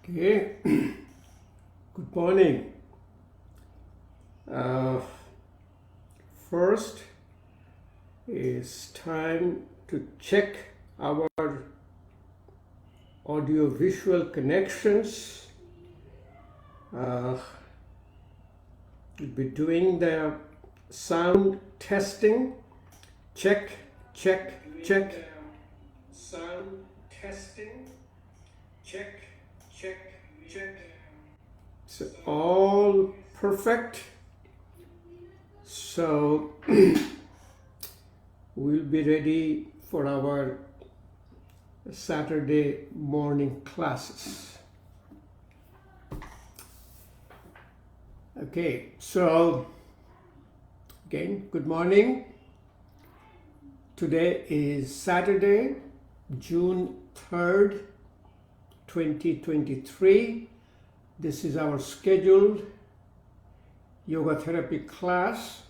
Okay, good morning. First is time to check our audio-visual connections. We'll be doing the sound testing. Check. Sound testing. Check. So all perfect. So we'll be ready for our Saturday morning classes. Okay, so again, good morning. Today is Saturday, June 3rd, 2023. This is our scheduled yoga therapy class,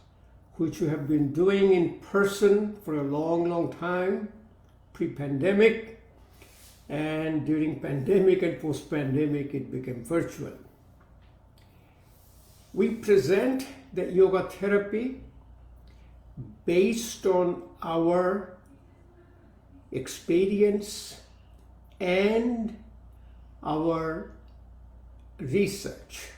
which we have been doing in person for a long time, pre-pandemic, and during pandemic and post-pandemic it became virtual. We present the yoga therapy based on our experience and our research.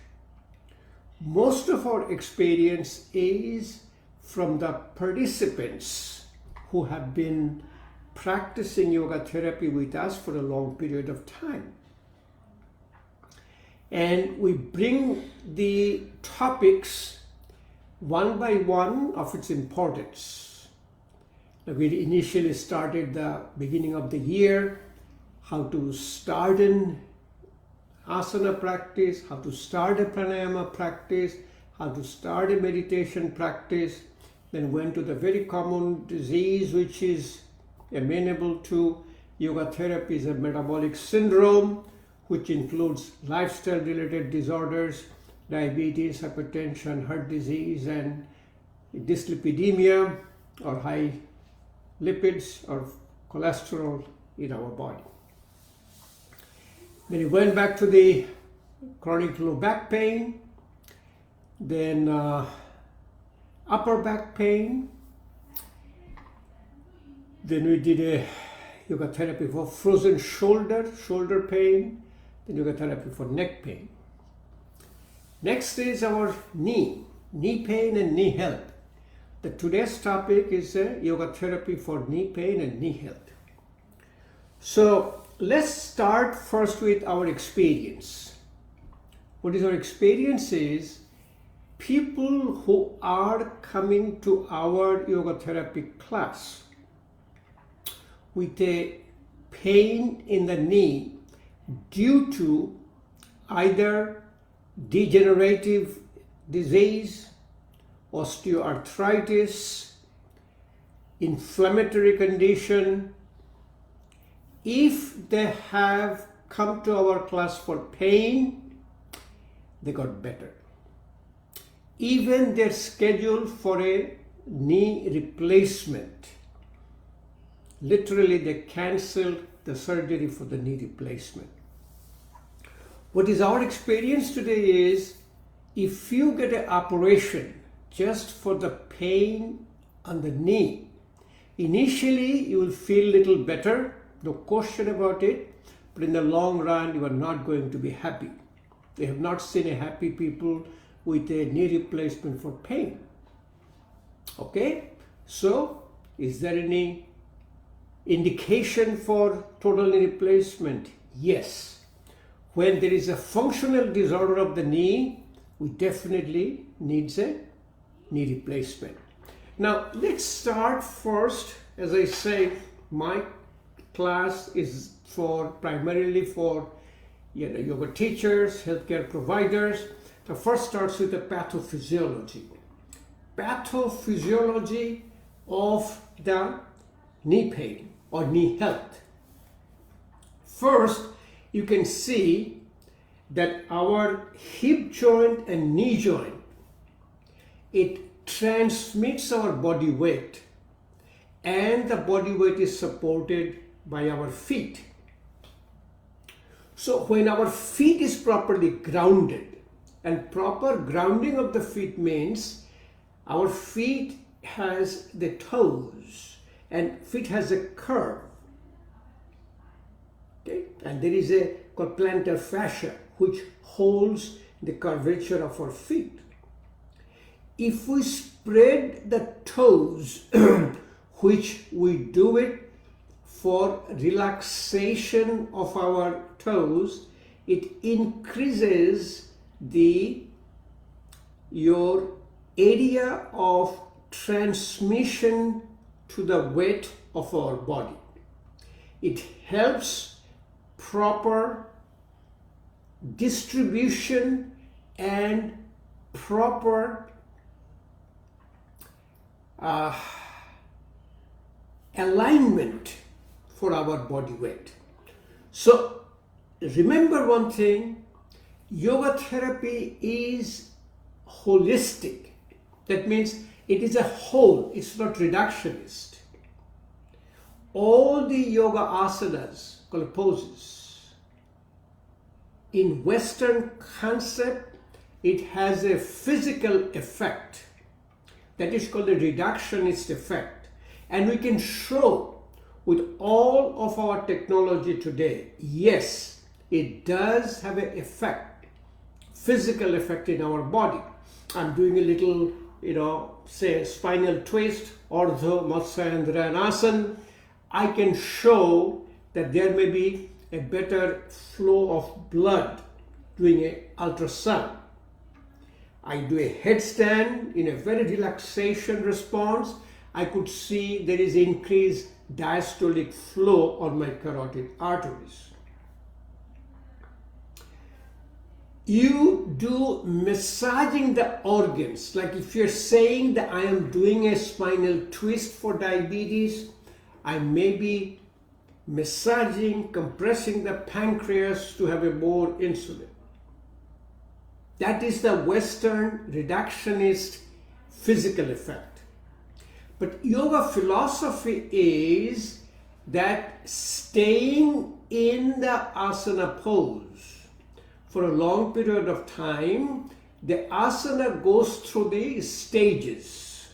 Most of our experience is from the participants who have been practicing yoga therapy with us for a long period of time. And we bring the topics one by one of its importance. We initially started the beginning of the year, how to start an asana practice, how to start a pranayama practice, how to start a meditation practice, then went to the very common disease which is amenable to yoga therapy is a metabolic syndrome, which includes lifestyle related disorders, diabetes, hypertension, heart disease, and dyslipidemia or high lipids or cholesterol in our body. Then he went back to the chronic low back pain, then upper back pain. Then we did a yoga therapy for frozen shoulder pain, then yoga therapy for neck pain. Next is our knee pain and knee health. Today's topic is yoga therapy for knee pain and knee health. So let's start first with our experience. What is our experience is people who are coming to our yoga therapy class with a pain in the knee due to either degenerative disease, osteoarthritis, inflammatory condition. If they have come to our class for pain, they got better. Even they're scheduled for a knee replacement. Literally, they canceled the surgery for the knee replacement. What is our experience today is if you get an operation just for the pain on the knee, initially you will feel a little better, no question about it, but in the long run you are not going to be happy. They have not seen a happy people with a knee replacement for pain. Okay, so is there any indication for total knee replacement? Yes. When there is a functional disorder of the knee, we definitely need a knee replacement. Now let's start first. As I say, my class is primarily for yoga teachers, healthcare providers. The first starts with the patho-physiology. Patho-physiology of the knee pain or knee health. First, you can see that our hip joint and knee joint, it transmits our body weight, and the body weight is supported by our feet. So when our feet is properly grounded, and proper grounding of the feet means our feet has the toes and feet has a curve. Okay? And there is a called plantar fascia which holds the curvature of our feet. If we spread the toes, which we do it for relaxation of our toes, it increases your area of transmission to the weight of our body. It helps proper distribution and proper alignment for our body weight. So remember one thing, yoga therapy is holistic. That means it is a whole, it's not reductionist. All the yoga asanas, called poses, in Western concept, it has a physical effect. That is called a reductionist effect. And we can show with all of our technology today, yes, it does have an effect, physical effect in our body. I'm doing a little, say spinal twist, Ardha Matsyendrayanasana. I can show that there may be a better flow of blood doing an ultrasound. I do a headstand in a very relaxation response. I could see there is increased diastolic flow on my carotid arteries. You do massaging the organs, like if you're saying that I am doing a spinal twist for diabetes, I may be massaging, compressing the pancreas to have a more insulin. That is the Western reductionist physical effect. But yoga philosophy is that staying in the asana pose for a long period of time, the asana goes through the stages.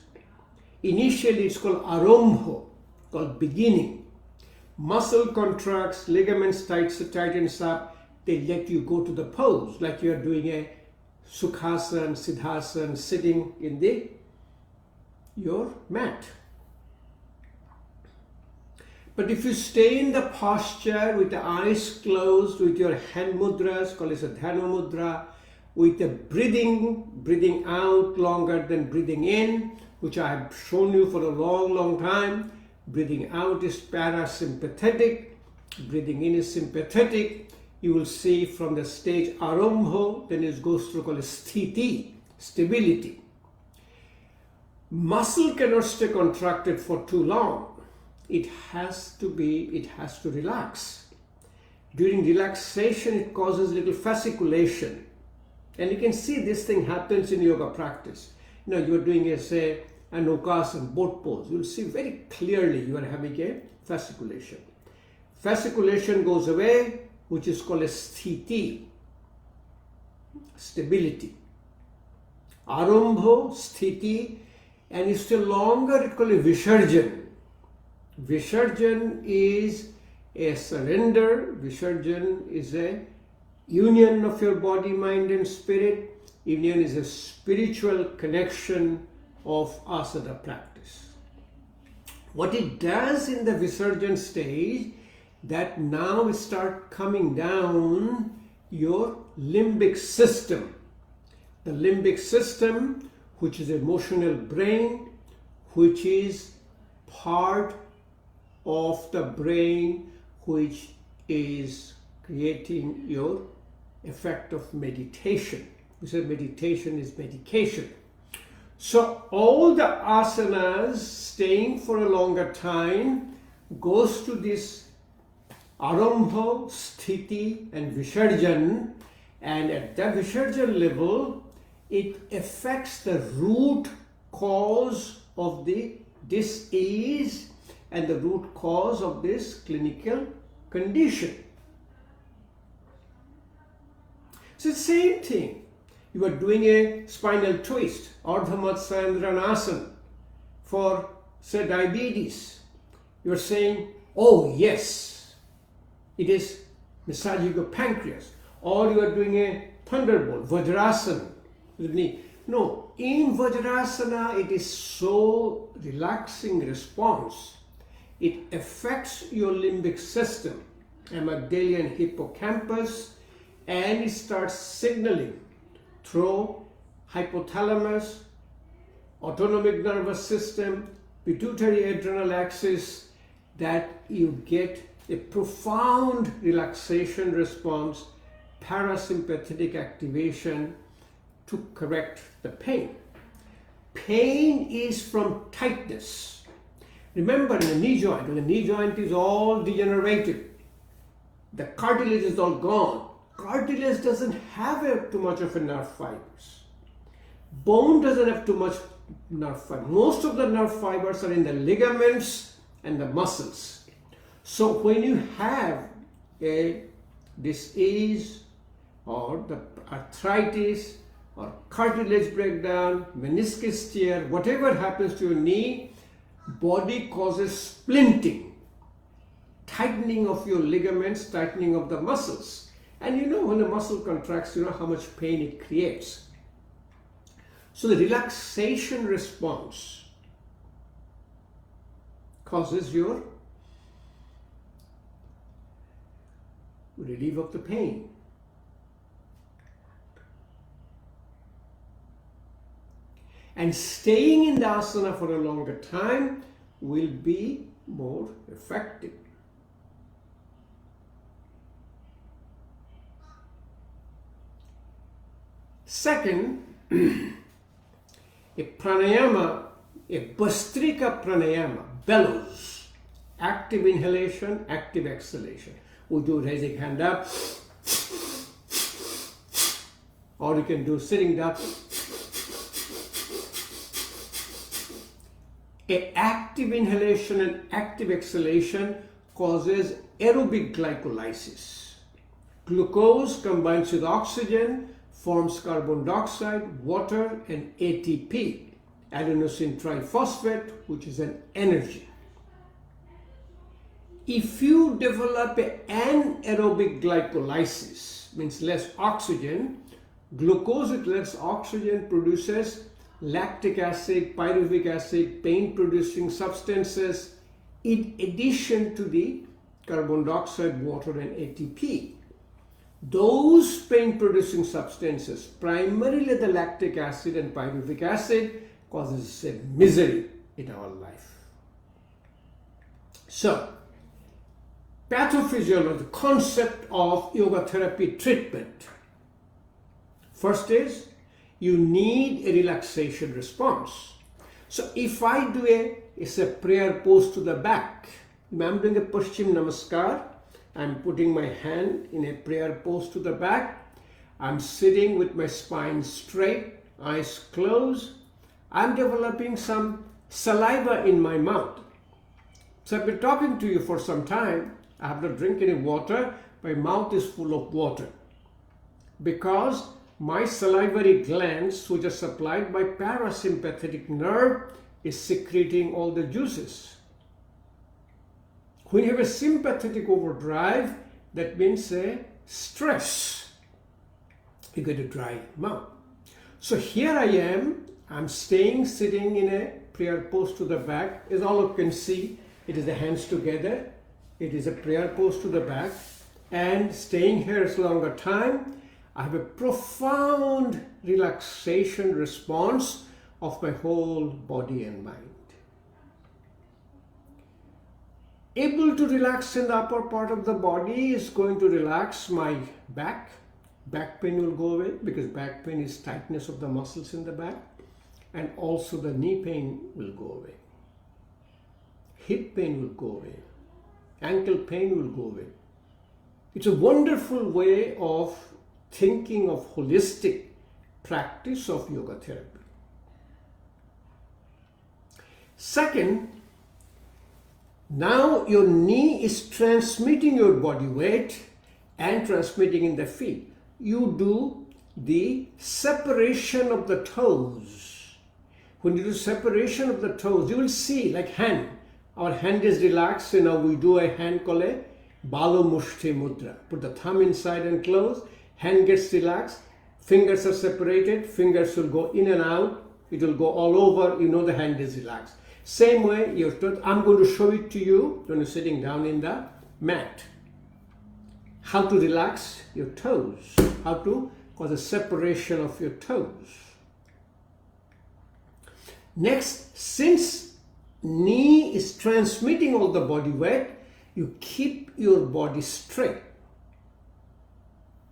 Initially it's called arambha, called beginning. Muscle contracts, ligaments tightens up, they let you go to the pose, like you are doing a sukhasana, siddhasana, sitting in your mat. But if you stay in the posture with the eyes closed, with your hand mudras, called as a dhyana mudra, with the breathing out longer than breathing in, which I have shown you for a long time. Breathing out is parasympathetic, breathing in is sympathetic. You will see from the stage arambha, then it goes through called sthiti, stability. Muscle cannot stay contracted for too long. It has to relax. During relaxation, it causes little fasciculation. And you can see this thing happens in yoga practice. You're doing an ukasana, boat pose. You'll see very clearly you are having a fasciculation. Fasciculation goes away, which is called a sthiti, stability. Arambha, sthiti, and it's still longer, it's called a visarjan. Visarjan is a surrender. Visarjan is a union of your body, mind and spirit. Union is a spiritual connection of asana practice. What it does in the Visarjan stage, that now start coming down your limbic system. The limbic system, which is emotional brain, which is part of the brain which is creating your effect of meditation. We said meditation is medication. So all the asanas staying for a longer time goes to this arambha, sthiti and visarjan, and at the visarjan level it affects the root cause of the dis-ease and the root cause of this clinical condition. It's the same thing. You are doing a spinal twist, Ardha Matsyendranasan, for say diabetes. You are saying, oh yes, it is massaging your pancreas. Or you are doing a thunderbolt, Vajrasana with the knee. No, in Vajrasana it is so relaxing response. It affects your limbic system, amygdala and hippocampus, and it starts signaling through hypothalamus, autonomic nervous system, pituitary adrenal axis, that you get a profound relaxation response, parasympathetic activation to correct the pain. Pain is from tightness. Remember, in the knee joint, when the knee joint is all degenerated, the cartilage is all gone. Cartilage doesn't have too much of a nerve fibers. Bone doesn't have too much nerve fibers. Most of the nerve fibers are in the ligaments and the muscles. So when you have a disease or the arthritis or cartilage breakdown, meniscus tear, whatever happens to your knee, body causes splinting, tightening of your ligaments, tightening of the muscles. And you know when the muscle contracts, you know how much pain it creates. So the relaxation response causes your relief of the pain. And staying in the asana for a longer time will be more effective. Second, a pranayama, a Bhastrika pranayama, bellows, active inhalation, active exhalation. We do raising hand up, or you can do sitting down. A active inhalation and active exhalation causes aerobic glycolysis. Glucose combines with oxygen, forms carbon dioxide, water, and ATP, adenosine triphosphate, which is an energy. If you develop an anaerobic glycolysis, means less oxygen, glucose with less oxygen produces lactic acid, pyruvic acid, pain-producing substances, in addition to the carbon dioxide, water, and ATP. Those pain-producing substances, primarily the lactic acid and pyruvic acid, causes a misery in our life. So, pathophysiology, the concept of yoga therapy treatment. First is, you need a relaxation response. So if I do it's a prayer pose to the back. I'm doing a Paschim Namaskar. I'm putting my hand in a prayer pose to the back. I'm sitting with my spine straight, eyes closed. I'm developing some saliva in my mouth. So I've been talking to you for some time. I have not drank any water. My mouth is full of water because my salivary glands, which are supplied by parasympathetic nerve, is secreting all the juices. When you have a sympathetic overdrive, that means a stress. You get a dry mouth. So here I am, I'm sitting in a prayer pose to the back. As all you can see, it is the hands together. It is a prayer pose to the back. And staying here is longer time. I have a profound relaxation response of my whole body and mind. Able to relax in the upper part of the body is going to relax my back. Back pain will go away because back pain is tightness of the muscles in the back. And also the knee pain will go away. Hip pain will go away. Ankle pain will go away. It's a wonderful way of thinking of holistic practice of yoga therapy. Second, now your knee is transmitting your body weight and transmitting in the feet. you do the separation of the toes. When you do separation of the toes, you will see like hand. Our hand is relaxed, so now we do a hand called a Balo Mushti Mudra. Put the thumb inside and close, hand gets relaxed, fingers are separated, fingers will go in and out, it will go all over, you know the hand is relaxed. Same way, I'm going to show it to you when you're sitting down in the mat. How to relax your toes, how to cause a separation of your toes. Next, since knee is transmitting all the body weight, you keep your body straight.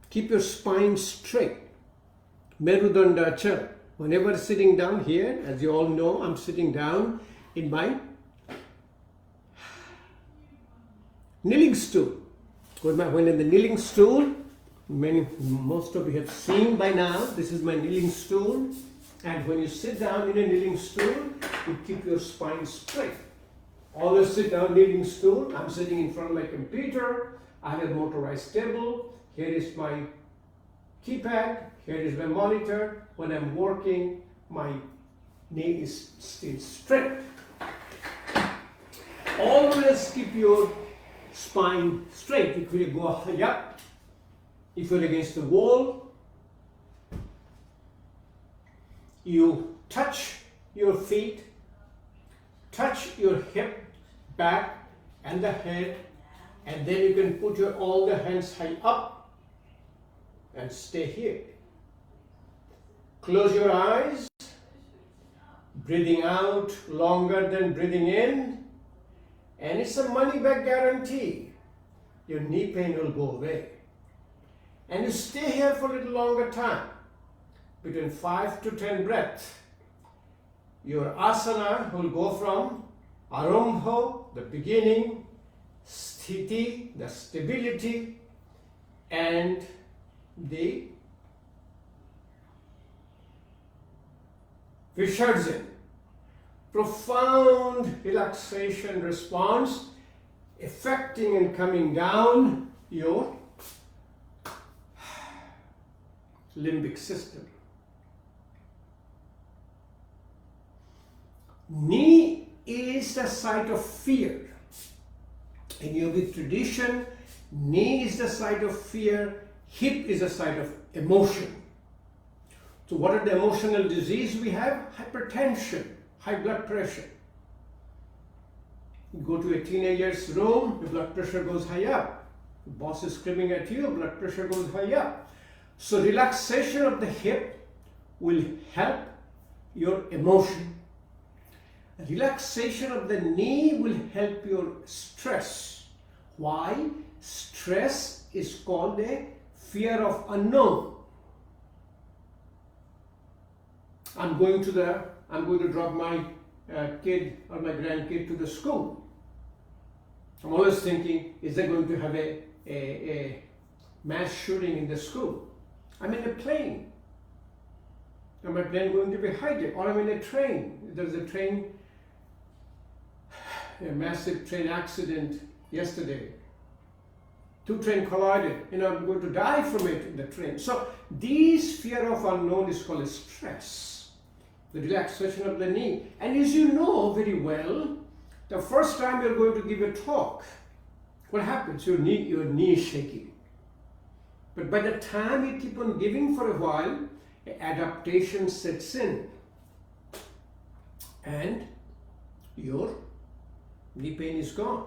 Keep your spine straight. Merudanda Achal. Whenever sitting down here, as you all know, I'm sitting down in my kneeling stool. When in the kneeling stool, most of you have seen by now, this is my kneeling stool. And when you sit down in a kneeling stool, you keep your spine straight. Always sit down kneeling stool. I'm sitting in front of my computer. I have a motorized table. Here is my keypad. Here is my monitor. When I'm working, my knee is still straight. Always keep your spine straight. If you go up, if you're against the wall, you touch your feet, touch your hip, back and the head, and then you can put all the hands high up and stay here. Close your eyes, breathing out longer than breathing in, and it's a money back guarantee. Your knee pain will go away. And you stay here for a little longer time, between 5 to 10 breaths. Your asana will go from Arambha, the beginning, Sthiti, the stability, and the Visarjan, profound relaxation response, affecting and coming down your limbic system. Knee is the site of fear. In yogic tradition, knee is the site of fear, hip is the site of emotion. So what are the emotional diseases we have? Hypertension, high blood pressure. You go to a teenager's room, the blood pressure goes high up. The boss is screaming at you, blood pressure goes high up. So relaxation of the hip will help your emotion. Relaxation of the knee will help your stress. Why? Stress is called a fear of unknown. I'm going to drop my kid or my grandkid to the school. I'm always thinking, is there going to have a mass shooting in the school? I'm in a plane. Am I plane going to be hijacked? Or I'm in a train. There's a massive train accident yesterday. 2 trains collided. I'm going to die from it in the train. So this fear of unknown is called stress. The relaxation of the knee. And as you know very well, the first time you're going to give a talk, what happens? Your knee is shaking. But by the time you keep on giving for a while, adaptation sets in. And your knee pain is gone.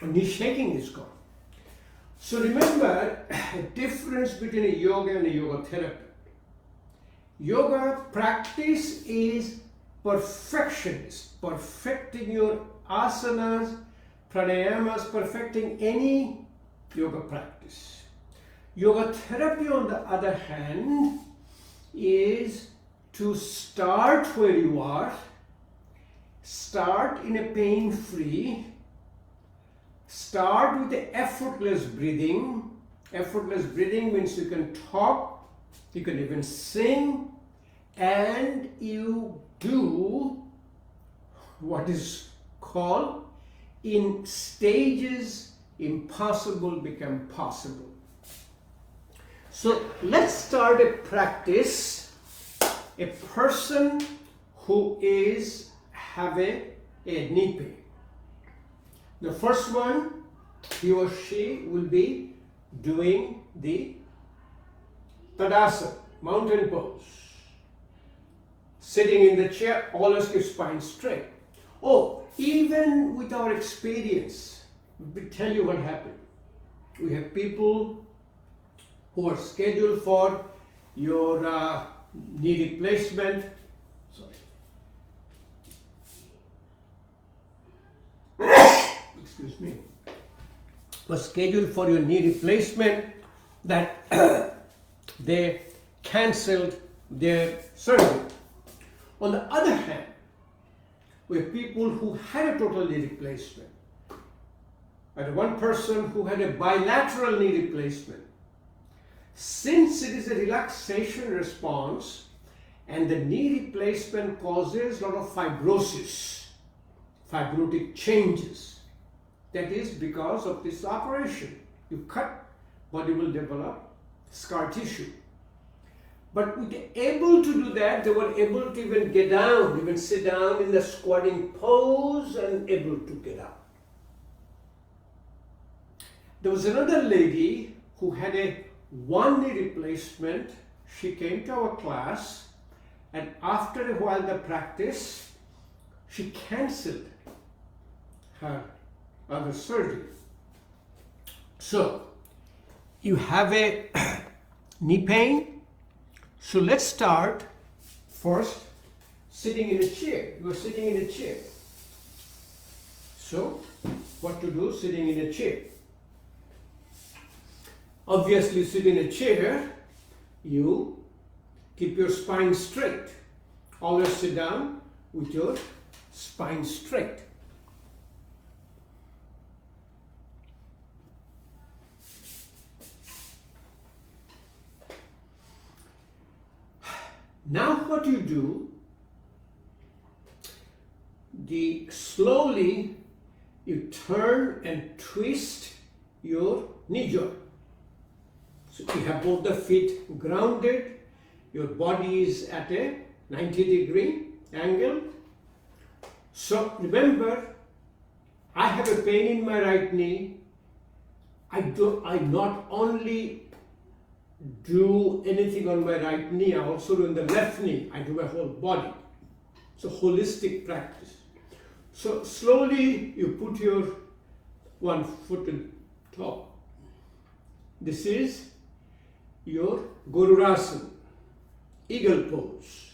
Or knee shaking is gone. So remember a difference between a yoga and a yoga therapy. Yoga practice is perfectionist, perfecting your asanas, pranayamas, perfecting any yoga practice. Yoga therapy, on the other hand, is to start where you are, start in a pain-free, start with the effortless breathing. Effortless breathing means you can talk, you can even sing, and you do what is called in stages impossible become possible. So let's start a practice. A person who is having a knee pain. The first one, he or she will be doing the Tadasana, mountain pose. Sitting in the chair, always keep spine straight. Oh, even with our experience, we tell you what happened. We have people who are scheduled for your knee replacement. Excuse me. Was scheduled for your knee replacement that they cancelled their surgery. On the other hand, we have people who had a total knee replacement. I had one person who had a bilateral knee replacement. Since it is a relaxation response and the knee replacement causes a lot of fibrosis, fibrotic changes, that is because of this operation. You cut, body will develop scar tissue. But we were able to do that. They were able to even get down, even sit down in the squatting pose and able to get up. There was another lady who had a one knee replacement. She came to our class, and after a while the practice, she cancelled her other surgery. So you have a knee pain. So let's start first sitting in a chair. You are sitting in a chair. So what to do sitting in a chair? Obviously, sit in a chair, you keep your spine straight. Always sit down with your spine straight. Now what you do, slowly you turn and twist your knee joint. So you have both the feet grounded, your body is at a 90-degree angle. So remember, I have a pain in my right knee. I not only do anything on my right knee, I also do in the left knee. I do my whole body. It's a holistic practice. So slowly you put your one foot on top. This is your Gururasana, eagle pose.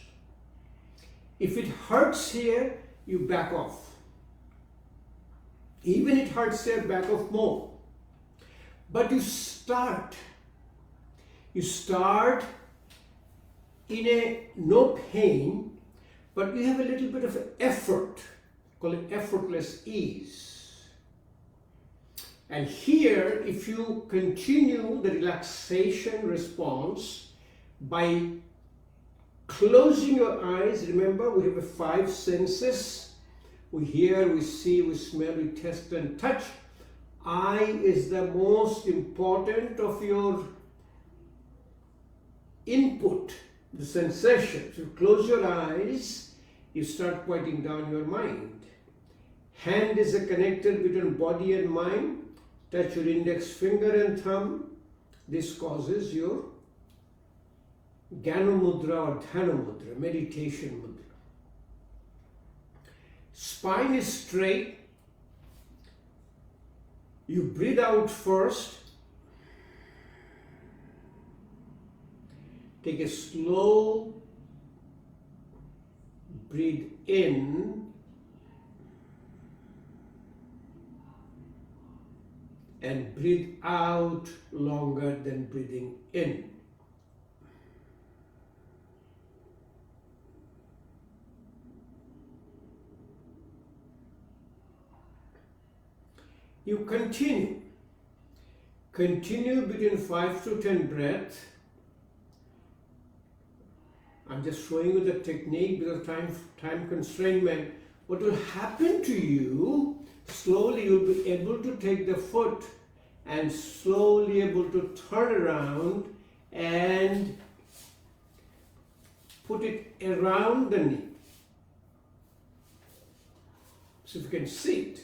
If it hurts here, you back off. Even it hurts here, back off more. But you start in a no pain, but you have a little bit of effort, call it effortless ease. And here, if you continue the relaxation response by closing your eyes, remember we have 5 senses. We hear, we see, we smell, we taste and touch. Eye is the most important of your input, the sensation. So you close your eyes, you start quieting down your mind. Hand is a connector between body and mind. Touch your index finger and thumb. This causes your Gyana Mudra or Dhyana Mudra, meditation mudra. Spine is straight. You breathe out first. Take a slow breathe in and breathe out longer than breathing in. You continue between 5 to 10 breaths. I'm just showing you the technique because time constraint. What will happen to you, slowly you'll be able to take the foot and slowly able to turn around and put it around the knee. So if you can see it,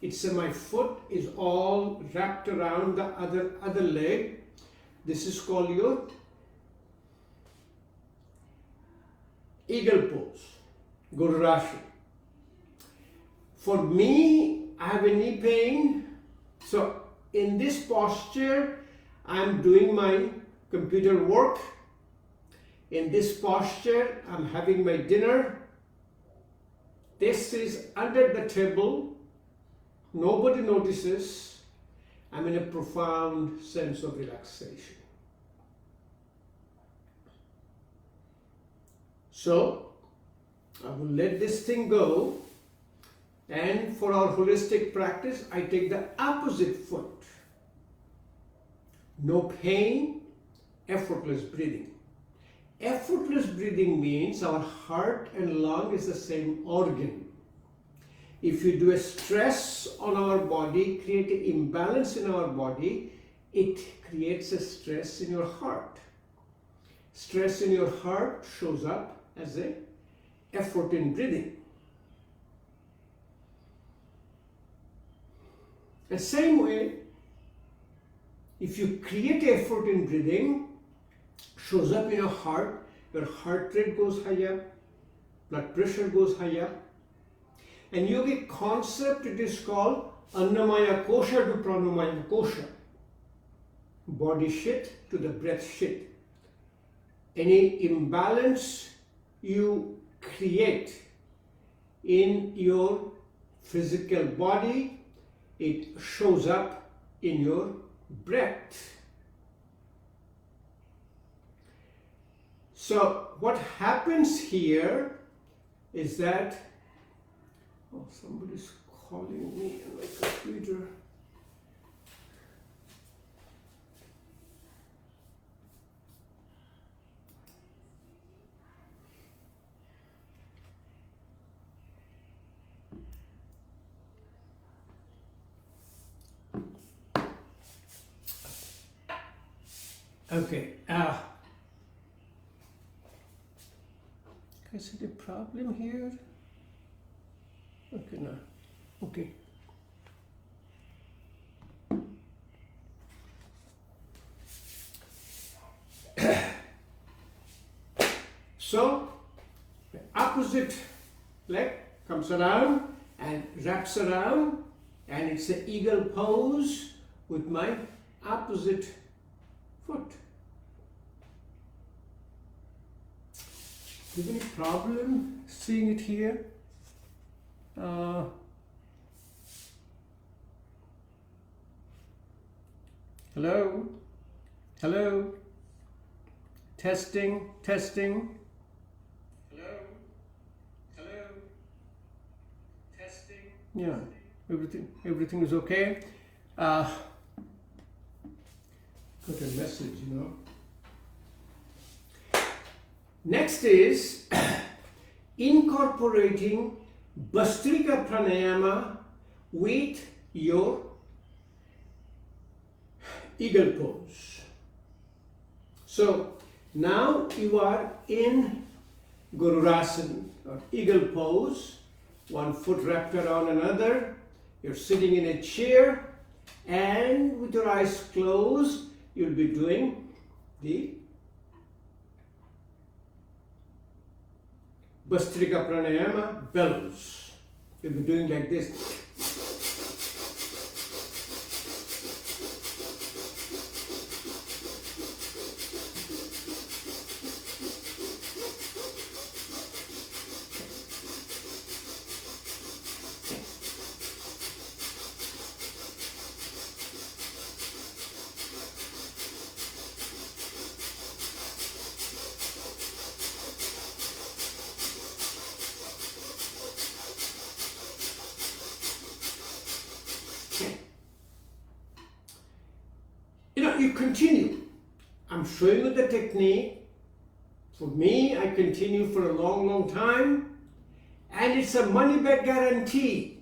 it's my foot is all wrapped around the other leg. This is called your eagle pose, Gururashi. For me, I have a knee pain, so in this posture, I'm doing my computer work. In this posture, I'm having my dinner. This is under the table. Nobody notices. I'm in a profound sense of relaxation. So, I will let this thing go. And for our holistic practice, I take the opposite foot. No pain, effortless breathing. Effortless breathing means our heart and lung is the same organ. If you do a stress on our body, create an imbalance in our body, it creates a stress in your heart. Stress in your heart shows up as an effort in breathing. The same way, if you create effort in breathing, shows up in your heart rate goes higher, blood pressure goes higher. And yogic concept, it is called Annamaya Kosha to Pranamaya Kosha. Body shit to the breath shit. Any imbalance you create in your physical body, it shows up in your breath. So what happens here is that, oh, somebody's calling me on my computer. Okay. Can I see the problem here? Okay, now. Okay. So, the opposite leg comes around and wraps around, and it's an eagle pose with my opposite foot. Do you have any problem seeing it here? Hello? Hello? Testing, testing. Hello? Hello? Testing. Yeah, everything is okay. Got a message, you know. Next is incorporating Bhastrika Pranayama with your eagle pose. So now you are in Gururasana or eagle pose, one foot wrapped around another. You're sitting in a chair, and with your eyes closed, you'll be doing the Bhastrika Pranayama bellows. You'll be doing like this. You continue. I'm showing you the technique. For me, I continue for a long time, and it's a money back guarantee.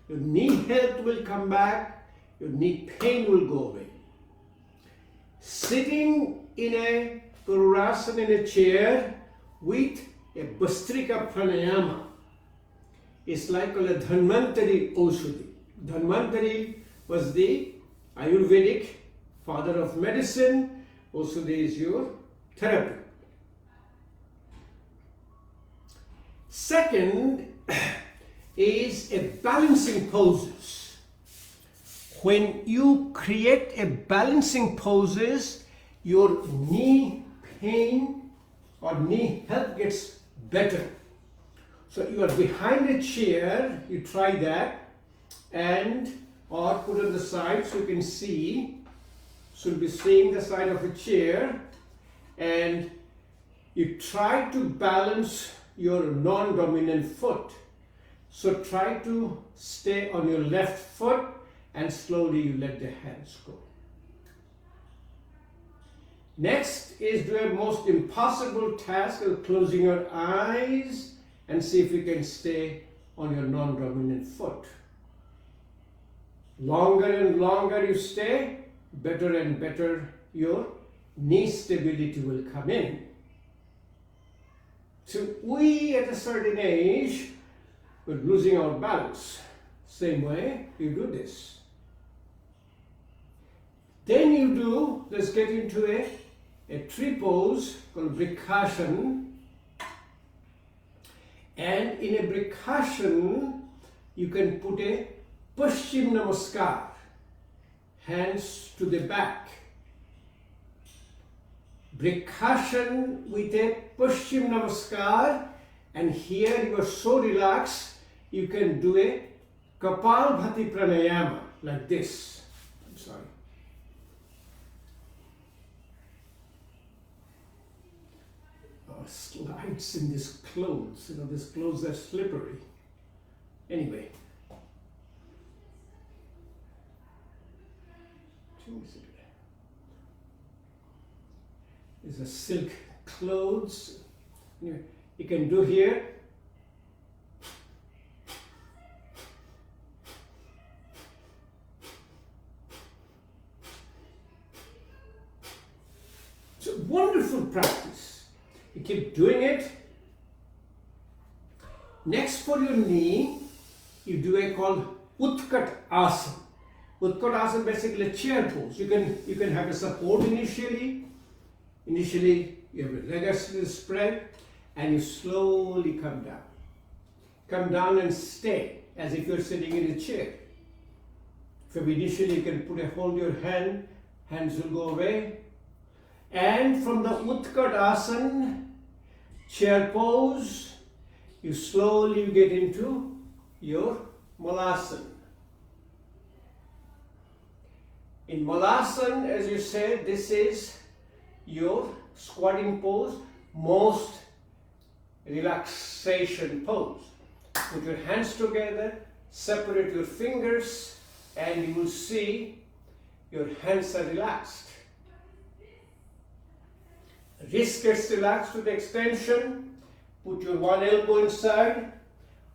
Your knee health will come back, your knee pain will go away. Sitting in a Pururasana in a chair with a Bhastrika Pranayama is like called a Dhanvantari Oshudhi. Dhanvantari was the Ayurvedic father of medicine. Oshudhi is your therapy. Second is a balancing poses. When you create a balancing poses, your knee pain or knee health gets better. So you are behind a chair, you try that, and or put on the side so you can see. So you'll be seeing the side of a chair, and you try to balance your non-dominant foot. So try to stay on your left foot and slowly you let the hands go. Next is the most impossible task of closing your eyes and see if you can stay on your non-dominant foot. Longer and longer you stay, better and better your knee stability will come in. So we at a certain age, we're losing our balance. Same way you do this. Then you do, let's get into a tree pose called Vrikasana. And in a Vrikasana, you can put a Paschim Namaskar, hands to the back. Vrikasana with a Paschim Namaskar, and here you are so relaxed, you can do a Kapalbhati Pranayama like this. I'm sorry. Slides in these clothes, these clothes are slippery. Anyway. These are silk clothes. Anyway, you can do here. It's a wonderful practice. You keep doing it. Next, for your knee, you do a called Utkat Asana. Utkat Asana basically a chair pose. You can have a support initially. Initially, you have your legs spread, and you slowly come down. Come down and stay as if you're sitting in a chair. So initially, you can hold your hand. Hands will go away. And from the Utkat Asana, chair pose, you slowly get into your Malasana. In Malasana, as you said, this is your squatting pose, most relaxation pose. Put your hands together, separate your fingers, and you will see your hands are relaxed. Wrist gets relaxed to the extension. Put your one elbow inside,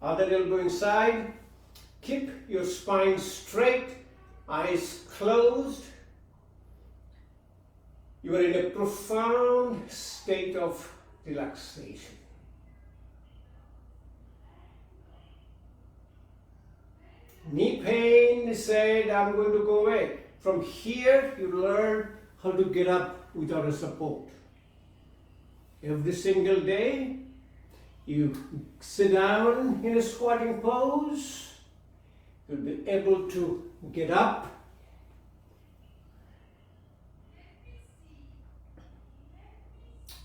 other elbow inside. Keep your spine straight, eyes closed. You are in a profound state of relaxation. Knee pain said, I'm going to go away. From here, you learn how to get up without a support. Every single day, you sit down in a squatting pose, you'll be able to get up.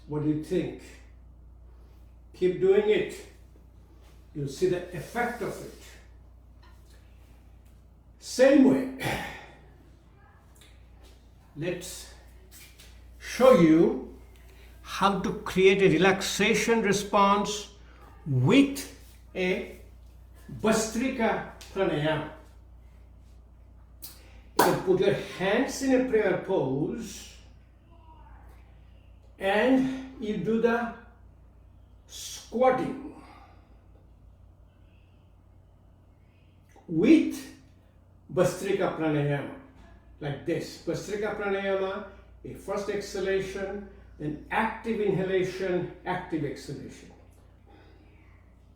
What do you think? Keep doing it. You'll see the effect of it. Same way, let's show you how to create a relaxation response with a Bhastrika Pranayama. You put your hands in a prayer pose and you do the squatting with Bhastrika Pranayama, like this. Bhastrika Pranayama a first exhalation, then active inhalation, active exhalation.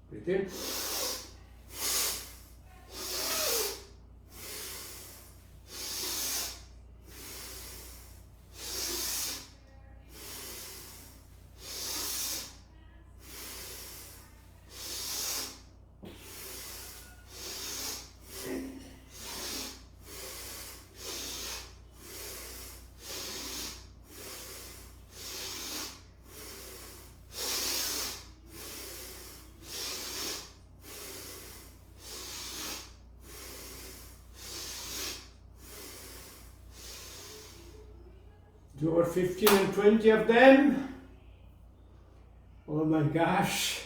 Breathe in. Do over 15 and 20 of them. Oh my gosh.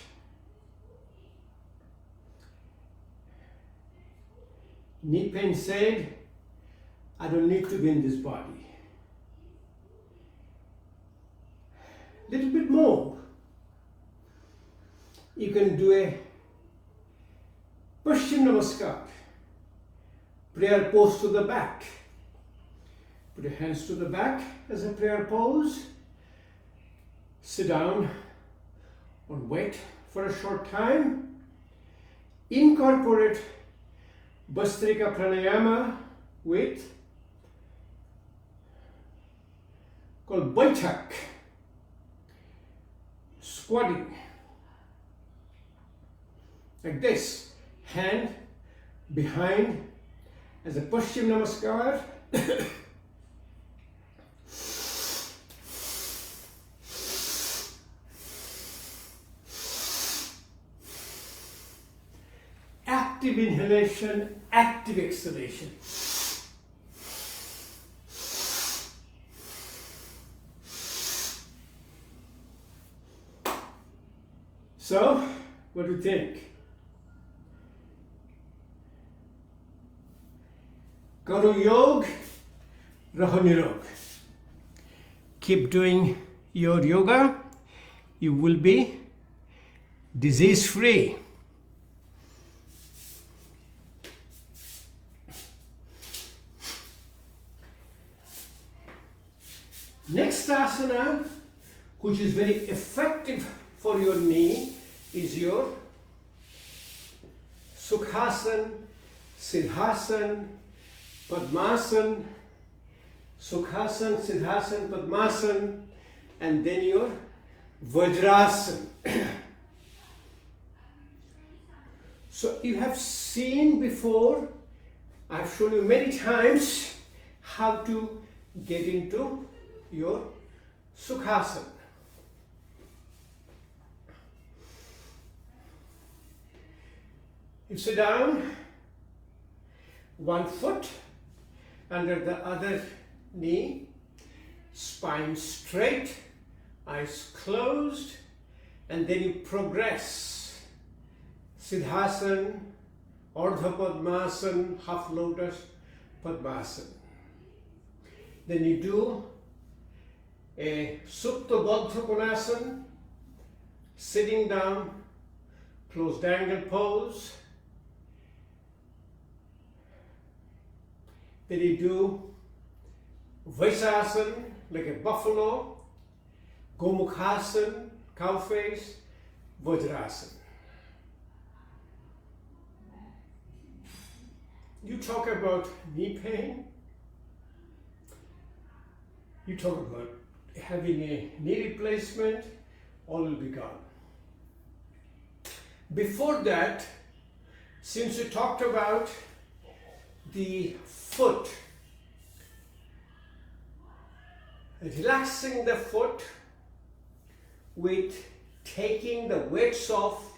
Knee pain said, I don't need to be in this body. Little bit more. You can do a Paschim Namaskar, prayer pose to the back. Put your hands to the back as a prayer pose. Sit down or wait for a short time. Incorporate Bhastrika Pranayama with called Baitak, squatting. Like this, hand behind as a Paschim Namaskar. Active inhalation, active exhalation. So, what do you think? Karo Yog, Raho Nirog. Keep doing your yoga. You will be disease free. Next asana, which is very effective for your knee, is your Sukhasan, Siddhasan, Padmasan, Sukhasan, Siddhasan, Padmasan, and then your Vajrasan. So you have seen before, I've shown you many times how to get into your Sukhasana. You sit down, one foot under the other knee, spine straight, eyes closed, and then you progress. Siddhasana, Ardha Padmasana, half lotus, Padmasana. Then you do a Supta Baddha Konasana, sitting down, closed angle pose. Then you do Vaisasana, like a buffalo, Gomukhasana, cow face, Vajrasana. You talk about knee pain, you talk about having a knee replacement, all will be gone. Before that, since we talked about the foot, relaxing the foot with taking the weights off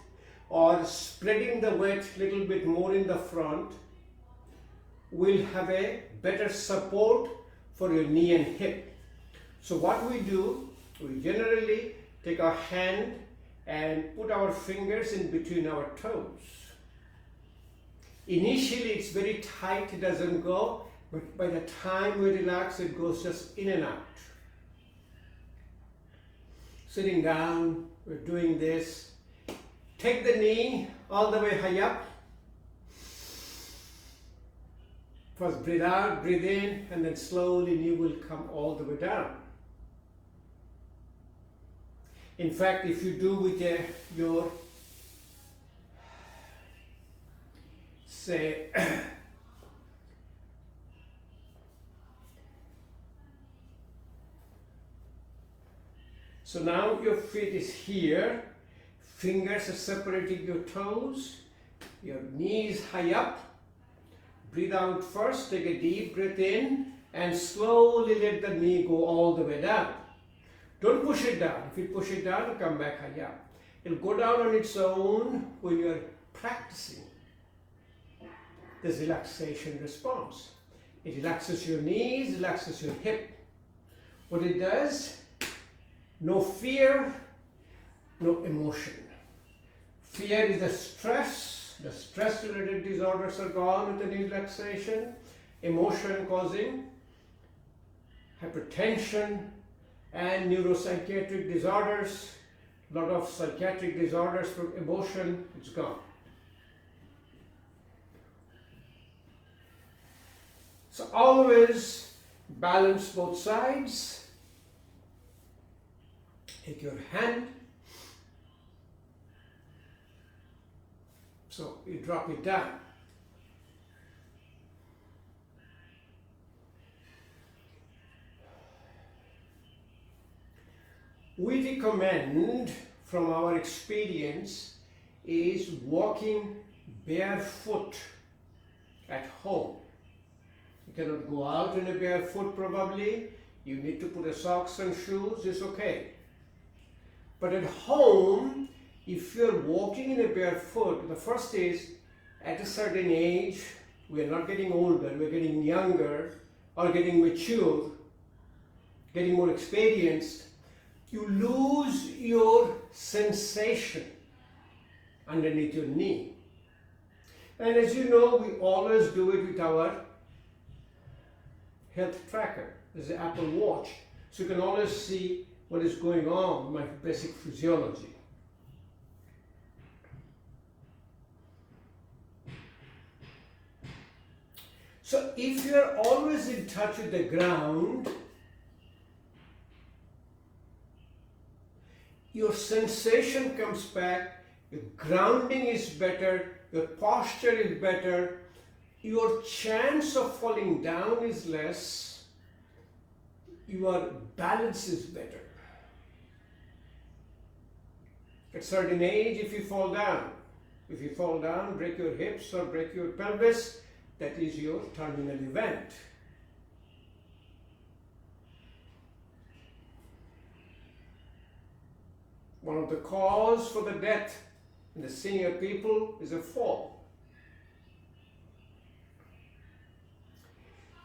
or spreading the weight a little bit more in the front will have a better support for your knee and hip. So what we do, we generally take our hand and put our fingers in between our toes. Initially it's very tight, it doesn't go, but by the time we relax, it goes just in and out. Sitting down, we're doing this. Take the knee all the way high up. First breathe out, breathe in, and then slowly knee will come all the way down. In fact, if you do with your, say, so now your feet is here, fingers are separating your toes, your knees high up. Breathe out first, take a deep breath in and slowly let the knee go all the way down. Don't push it down. If you push it down, come back high up. It'll go down on its own when you're practicing this relaxation response. It relaxes your knees, relaxes your hip. What it does, no fear, no emotion. Fear is the stress. The stress-related disorders are gone with the knee relaxation. Emotion causing hypertension and neuropsychiatric disorders. A lot of psychiatric disorders from emotion, it's gone. So always balance both sides. Take your hand. So you drop it down. We recommend, from our experience, is walking barefoot at home. You cannot go out in a barefoot probably. You need to put a socks and shoes, it's okay. But at home, if you're walking in a barefoot, the first is, at a certain age, we're not getting older, we're getting younger, or getting mature, getting more experienced, you lose your sensation underneath your knee. And as you know, we always do it with our health tracker. There's an Apple Watch. So you can always see what is going on with my basic physiology. So if you are always in touch with the ground, your sensation comes back, your grounding is better, your posture is better, your chance of falling down is less, your balance is better. At a certain age, if you fall down, break your hips or break your pelvis, that is your terminal event. One of the causes for the death in the senior people is a fall.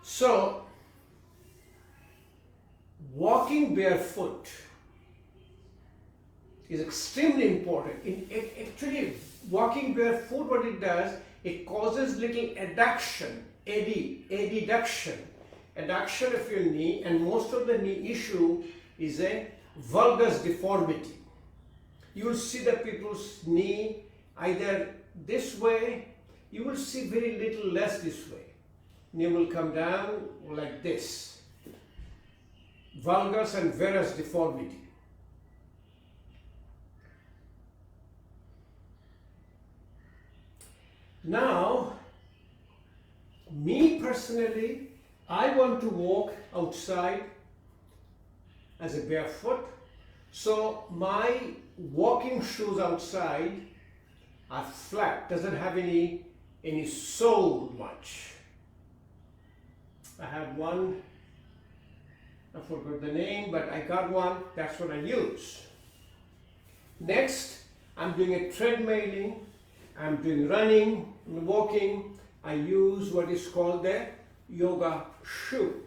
So, walking barefoot is extremely important. Actually, walking barefoot, what it does, it causes little adduction, adduction of your knee, and most of the knee issue is a valgus deformity. You will see the people's knee either this way, you will see very little less this way. Knee will come down like this. Valgus and varus deformity. Now, me personally, I want to walk outside as a barefoot. So my walking shoes outside are flat, doesn't have any sole much. I have one, I forgot the name, but I got one, that's what I use. Next, I'm doing a treadmilling, I'm doing running and walking. I use what is called the yoga shoe.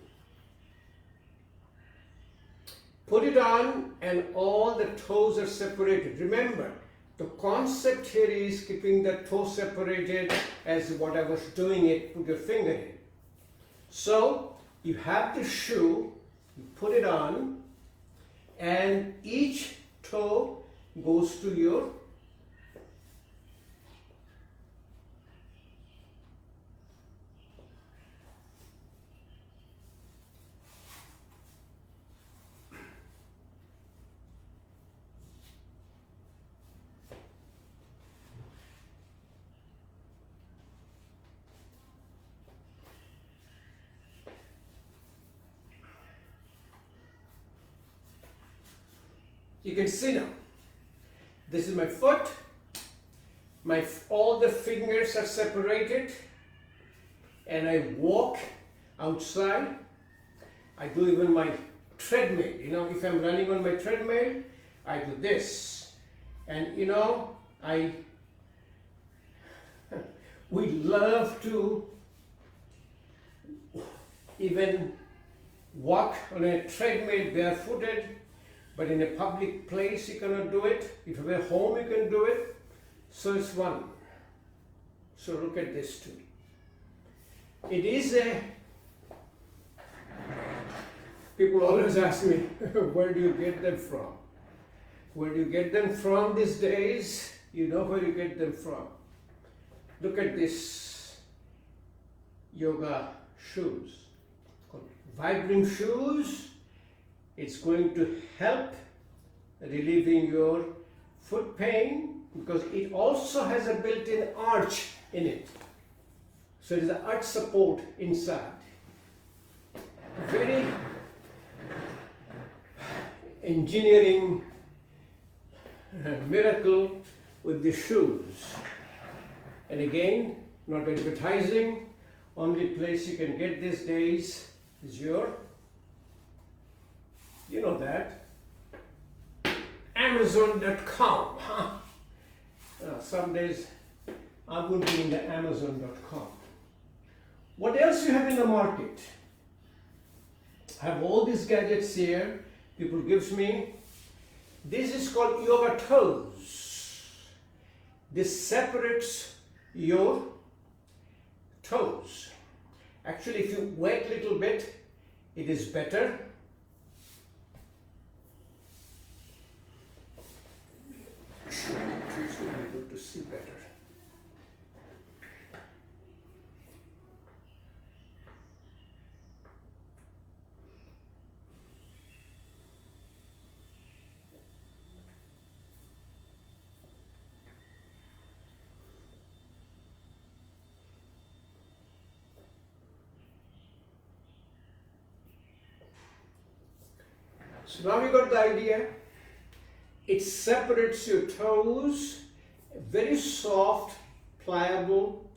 Put it on and all the toes are separated. Remember, the concept here is keeping the toes separated as what I was doing it, put your finger in. So, you have the shoe, you put it on, and each toe goes to your You can see now. This is my foot. All the fingers are separated, and I walk outside. I do even my treadmill. You know, if I'm running on my treadmill, I do this. And you know, we love to even walk on a treadmill barefooted, but in a public place you cannot do it. If you're at home you can do it. So it's one. So look at this too. It is people always ask me, where do you get them from? Where do you get them from these days? You know where you get them from. Look at this yoga shoes. Called Vibram shoes. It's going to help relieving your foot pain because it also has a built-in arch in it. So it is an arch support inside. Very engineering miracle with the shoes. And again, not advertising, only place you can get these days is your, you know that, Amazon.com. Huh? Some days I would be in the Amazon.com. What else you have in the market? I have all these gadgets here. People gives me. This is called yoga toes. This separates your toes. Actually, if you wait a little bit, it is better. Should be able to see better. So now we got the idea. It separates your toes, very soft, pliable,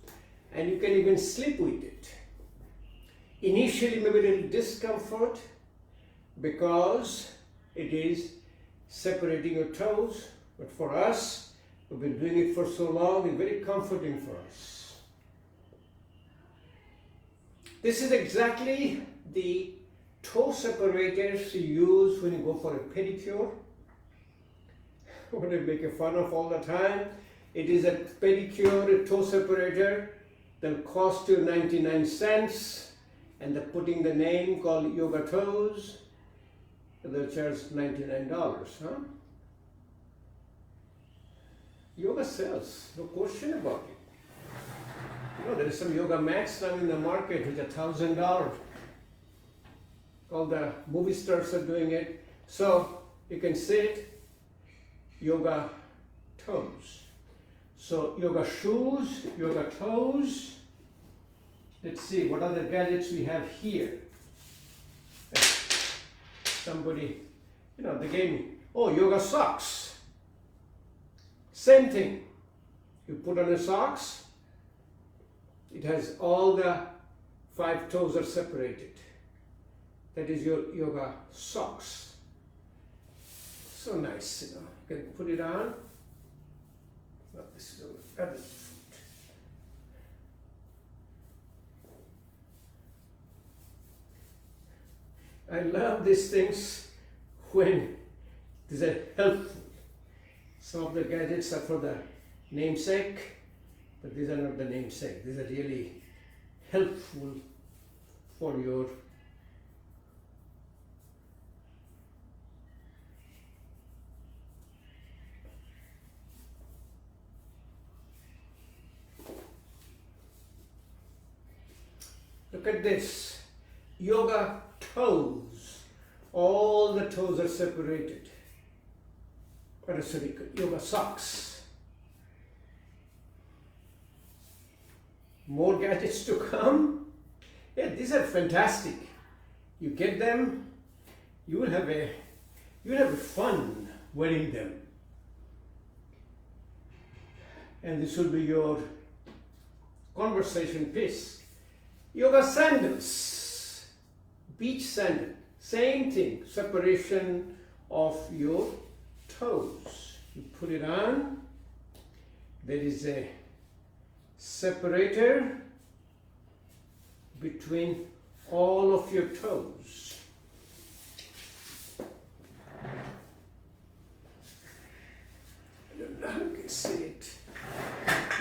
and you can even sleep with it. Initially maybe a little discomfort because it is separating your toes, but for us, we've been doing it for so long, it's very comforting for us. This is exactly the toe separators you use when you go for a pedicure. What I make fun of all the time. It is a pedicure, a toe separator that cost you 99 cents, and they're putting the name called Yoga Toes. They'll charge $99, huh? Yoga sells, no question about it. You know, there is some yoga mats now in the market which are $1,000. All the movie stars are doing it. So you can sit. Yoga toes. So yoga shoes, yoga toes. Let's see what other gadgets we have here. Somebody, you know, they gave me, oh, yoga socks. Same thing. You put on the socks, it has all the 5 toes are separated. That is your yoga socks. So nice, you know. You can put it on. Well, this is on the other foot. I love these things when these are helpful. Some of the gadgets are for the namesake, but these are not the namesake. These are really helpful for your look at this, yoga toes. All the toes are separated. What is it? Yoga socks. More gadgets to come. Yeah, these are fantastic. You get them, you will have a fun wearing them. And this will be your conversation piece. Yoga sandals, beach sandal, same thing, separation of your toes. You put it on, there is a separator between all of your toes. I don't know how you can see it.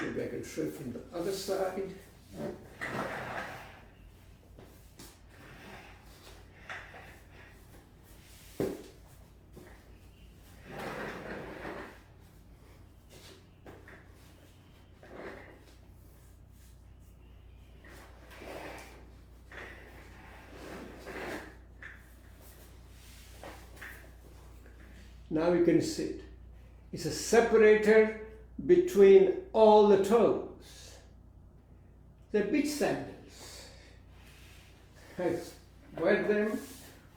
Maybe I can show it from the other side. Now you can see it. It's a separator between all the toes. The beach sandals. I wear them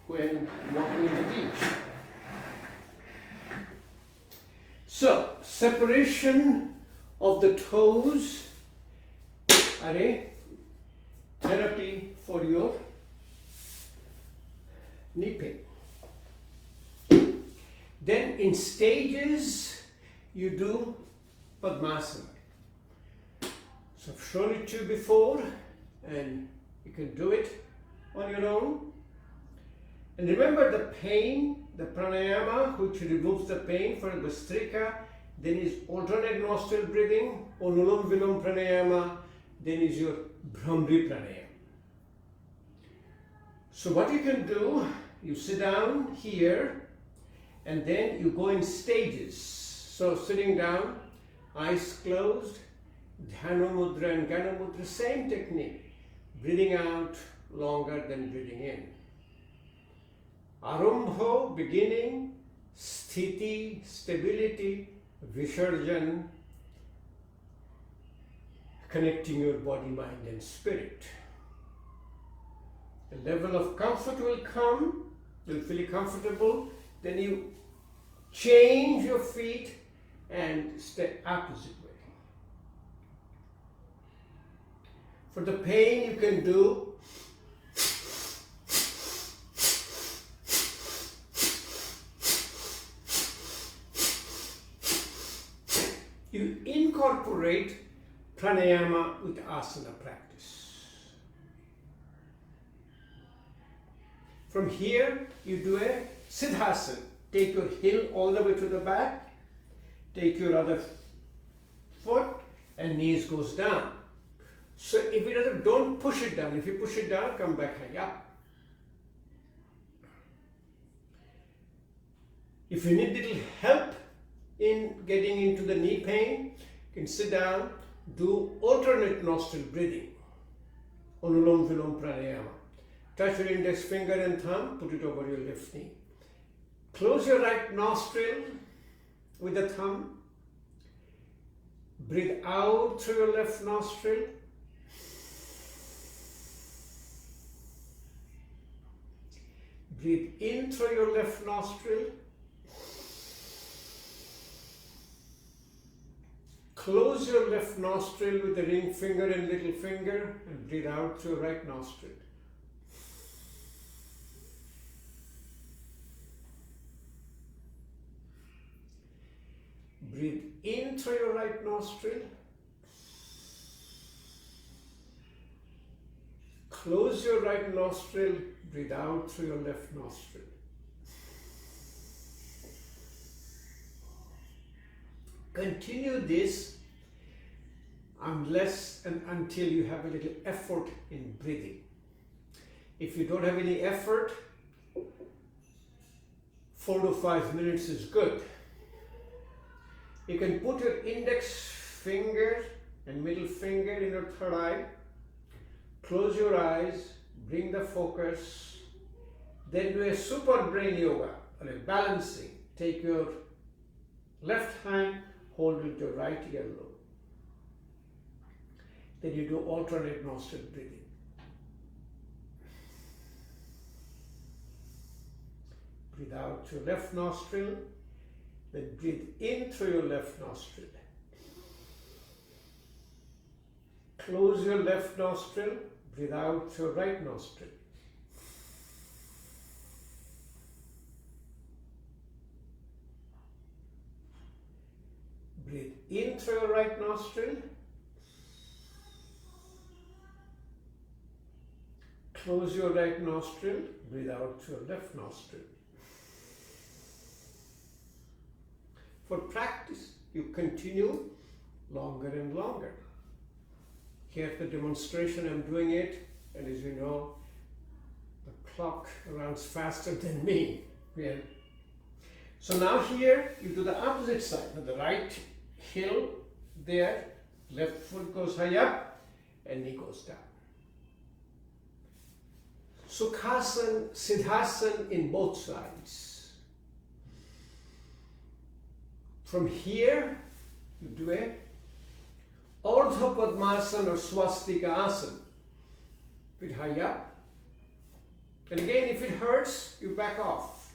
when walking in the beach. So, separation of the toes are a therapy for your knee pain. Then in stages, you do Padmasana. So I've shown it to you before, and you can do it on your own. And remember the pain, the pranayama, which removes the pain for Vastrika, then is alternate nostril breathing, Anulom Vilom pranayama, then is your Bhramri pranayama. So what you can do, you sit down here, and then you go in stages. So sitting down, eyes closed, Dhyana Mudra and Gana Mudra, same technique. Breathing out longer than breathing in. Arambho, beginning, Sthiti, stability, Visarjan, connecting your body, mind and spirit. The level of comfort will come, you'll feel comfortable, then you change your feet and step opposite way. For the pain, you can do you incorporate pranayama with asana practice. From here, you do a Siddhasana. Take your heel all the way to the back. Take your other foot and knees goes down. So if it doesn't, don't push it down. If you push it down, come back high up. If you need little help in getting into the knee pain, you can sit down, do alternate nostril breathing. Anulom Vilom pranayama. Touch your index finger and thumb, put it over your left knee. Close your right nostril with the thumb. Breathe out through your left nostril. Breathe in through your left nostril. Close your left nostril with the ring finger and little finger and breathe out through your right nostril. Breathe in through your right nostril. Close your right nostril. Breathe out through your left nostril. Continue this unless and until you have a little effort in breathing. If you don't have any effort, 4 to 5 minutes is good. You can put your index finger and middle finger in your third eye, close your eyes, bring the focus, then do a super brain yoga, or a balancing. Take your left hand, hold with your right earlobe. Then you do alternate nostril breathing. Breathe out through left nostril Then breathe in through your left nostril. Close your left nostril, breathe out through your right nostril. Breathe in through your right nostril. Close your right nostril, breathe out through your left nostril. For practice, you continue longer and longer. Here's the demonstration, I'm doing it, and as you know, the clock runs faster than me. Yeah. So now here, you do the opposite side. Now the right heel there, left foot goes high up, and knee goes down. Sukhasana, Siddhasana in both sides. From here, you do a Ardha Padmasana or Swastika Asana. Feet high up. And again, if it hurts, you back off.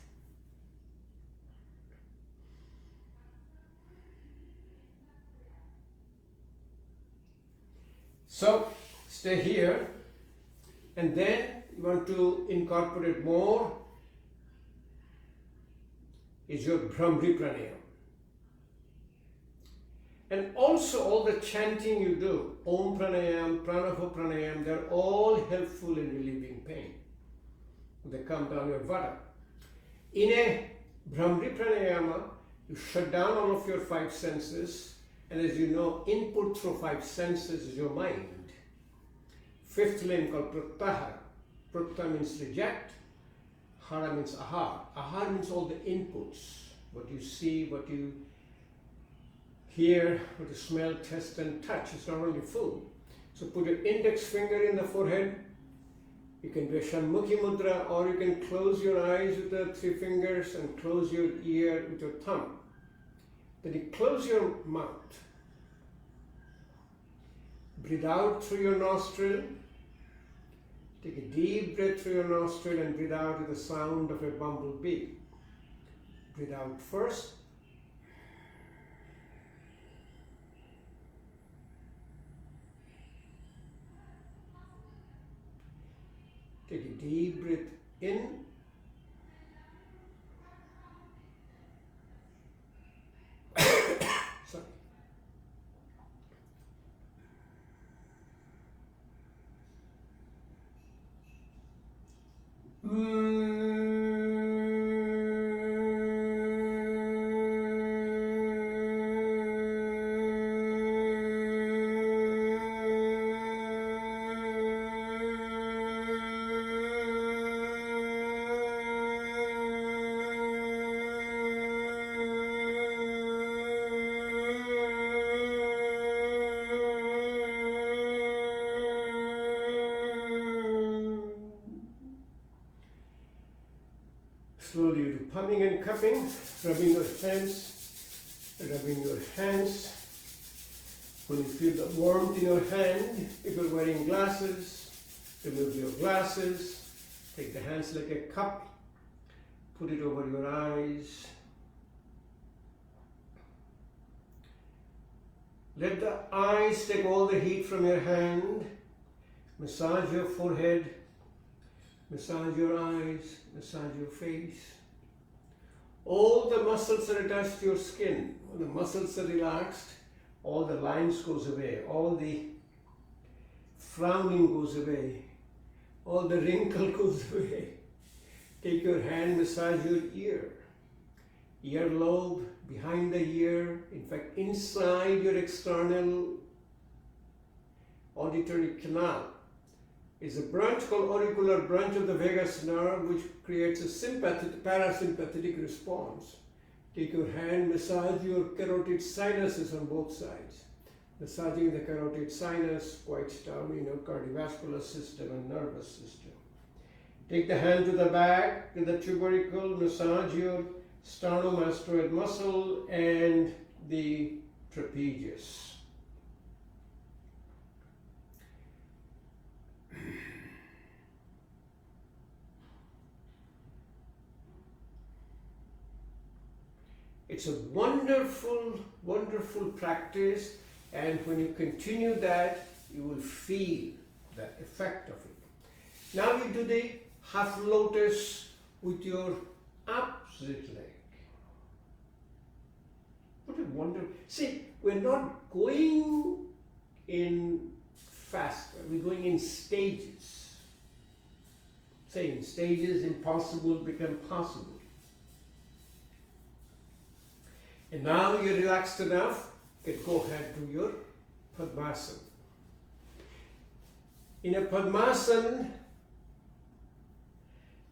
So, stay here. And then you want to incorporate more is your Brahmari Pranayama. And also all the chanting you do, Om Pranayam, Pranava Pranayam, they're all helpful in relieving pain. They come down your vata. In a Brahmari Pranayama, you shut down all of your five senses, and as you know, input through five senses is your mind. Fifth limb called Pratyahara. Pratya means reject, hara means ahar. Ahar means all the inputs, what you see, what you hear, what you smell, taste and touch. It's not only food. So put your index finger in the forehead. You can do a Shanmukhi Mudra, or you can close your eyes with the three fingers and close your ear with your thumb. Then you close your mouth. Breathe out through your nostril. Take a deep breath through your nostril and breathe out with the sound of a bumblebee. Breathe out first. Take a deep breath in. Sorry. Slowly you do pumping and cupping, rubbing your hands, When you feel the warmth in your hand, if you're wearing glasses, remove your glasses, take the hands like a cup, put it over your eyes. Let the eyes take all the heat from your hand, massage your forehead, massage your eyes, massage your face. All the muscles are attached to your skin. When the muscles are relaxed, all the lines goes away, all the frowning goes away, all the wrinkle goes away. Take your hand, massage your ear, earlobe, behind the ear, in fact inside your external auditory canal is a branch called auricular branch of the vagus nerve, which creates a parasympathetic response. Take your hand, massage your carotid sinuses on both sides. Massaging the carotid sinus quiets down in your cardiovascular system and nervous system. Take the hand to the back, to the tubercle, massage your sternomastoid muscle and the trapezius. It's a wonderful, wonderful practice, and when you continue that, you will feel the effect of it. Now you do the half lotus with your opposite leg. What a wonderful. See, we're not going in fast, we're going in stages. Say in stages, impossible become possible. And now you're relaxed enough, you can go ahead to your Padmasana. In a Padmasana,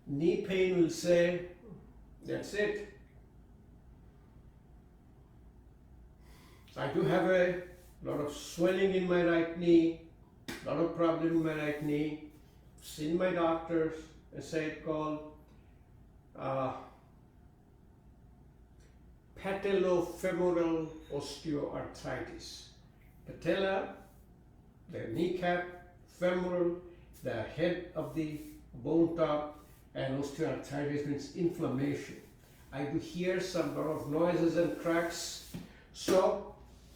knee pain will say, that's it. I do have a lot of swelling in my right knee, a lot of problem in my right knee. Seen my doctors, a site called patellofemoral osteoarthritis. Patella, the kneecap, femoral, the head of the bone top, and osteoarthritis means inflammation. I do hear some lot of noises and cracks. So,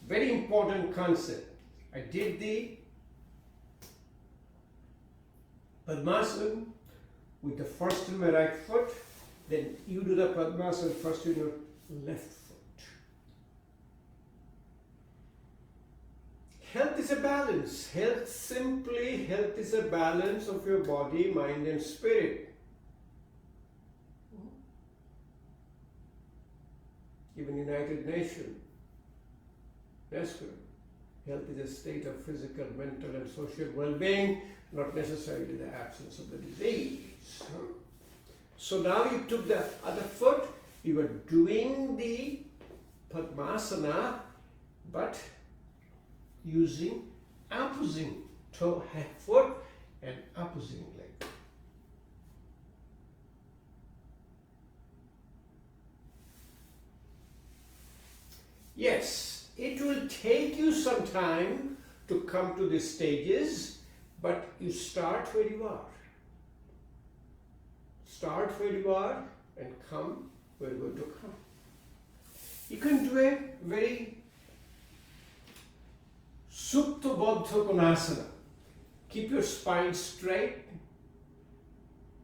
very important concept. I did the Padmasana with the first in my right foot, then you do the Padmasana first in your left foot. Health is a balance. Health is a balance of your body, mind and spirit. Even United Nations, that's good. Health is a state of physical, mental and social well-being, not necessarily the absence of the disease. So now you took the other foot, you were doing the Padmasana, but using opposing toe, foot and opposing leg. Yes, it will take you some time to come to these stages, but you start where you are. Start where you are and come where you're going to come. You can do a very Supta Baddha Konasana. Keep your spine straight.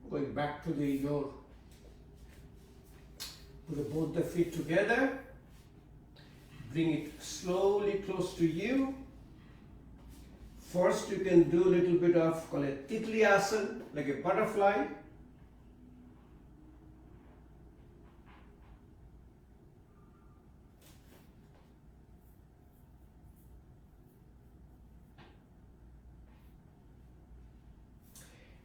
Going back to put both the feet together. Bring it slowly close to you. First you can do a little bit of, call it Titli Asana, like a butterfly.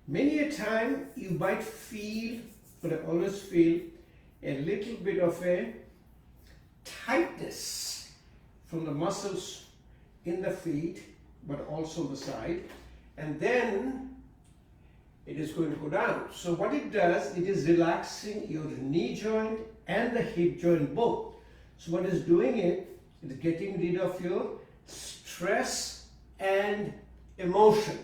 Many a time you might feel, but I always feel, a little bit of a tightness from the muscles in the feet, but also the side, and then it is going to go down. So what it does, it is relaxing your knee joint and the hip joint both. So what is doing it is getting rid of your stress and emotion.